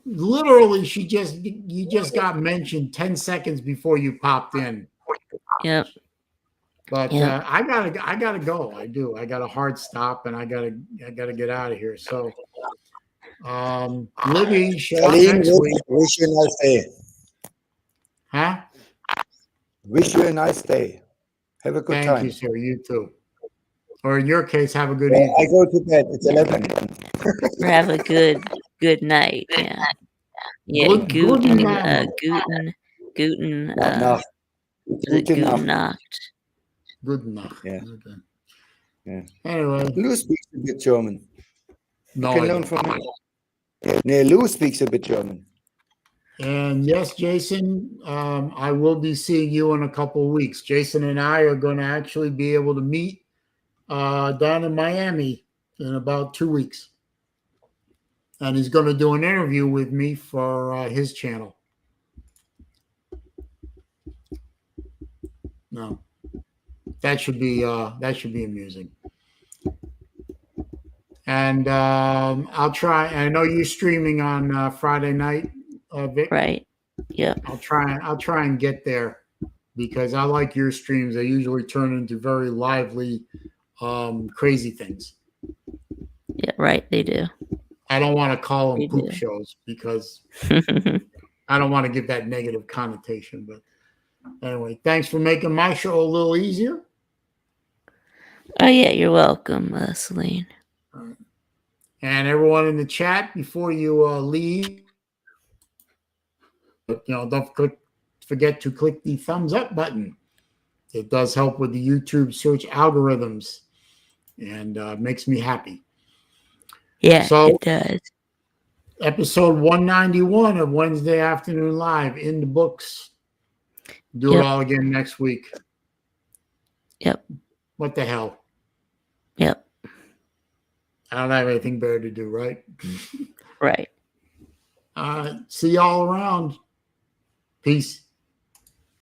Literally, you just got mentioned 10 seconds before you popped in. Yep. But Yep. I gotta go. I do. I got a hard stop, and I gotta get out of here. So, Libby, show up Saleen, next week, wish you a nice day. huh? Wish you a nice day. Have a good Thank time. you, sir. You too. Or in your case, have a good I evening. go to bed. It's 11. Or have a good night. Yeah. Yeah. Good Guten night. Guten Nacht. was it Gute Guten Nacht. Nacht? Good enough. Yeah. Okay. Yeah. Anyway, Lou speaks a bit German. You no, can I learn don't. from me. No, Lou speaks a bit German. And yes, Jason, I will be seeing you in a couple of weeks. Jason and I are going to actually be able to meet down in Miami in about 2 weeks. And he's going to do an interview with me for his channel. No, that should be amusing. And I'll try. I know you're streaming on Friday night, Vic. Right. Yep. I'll try and get there because I like your streams. They usually turn into very lively, crazy things. Yeah. Right. They do. I don't want to call them They poop do. shows because Oh I don't want to give that negative connotation. But anyway, thanks for making my show a little easier. yeah. You're welcome, Saleen. And everyone in the chat, before you leave, don't forget to click the thumbs up button. It does help with the YouTube search algorithms and makes me happy. Yeah, So, it does. episode 191 of Wednesday Afternoon Live in the books. Do it all again next week. Yep. What the hell? Yep. I don't have anything better to do, right? Right. See y'all around. Peace.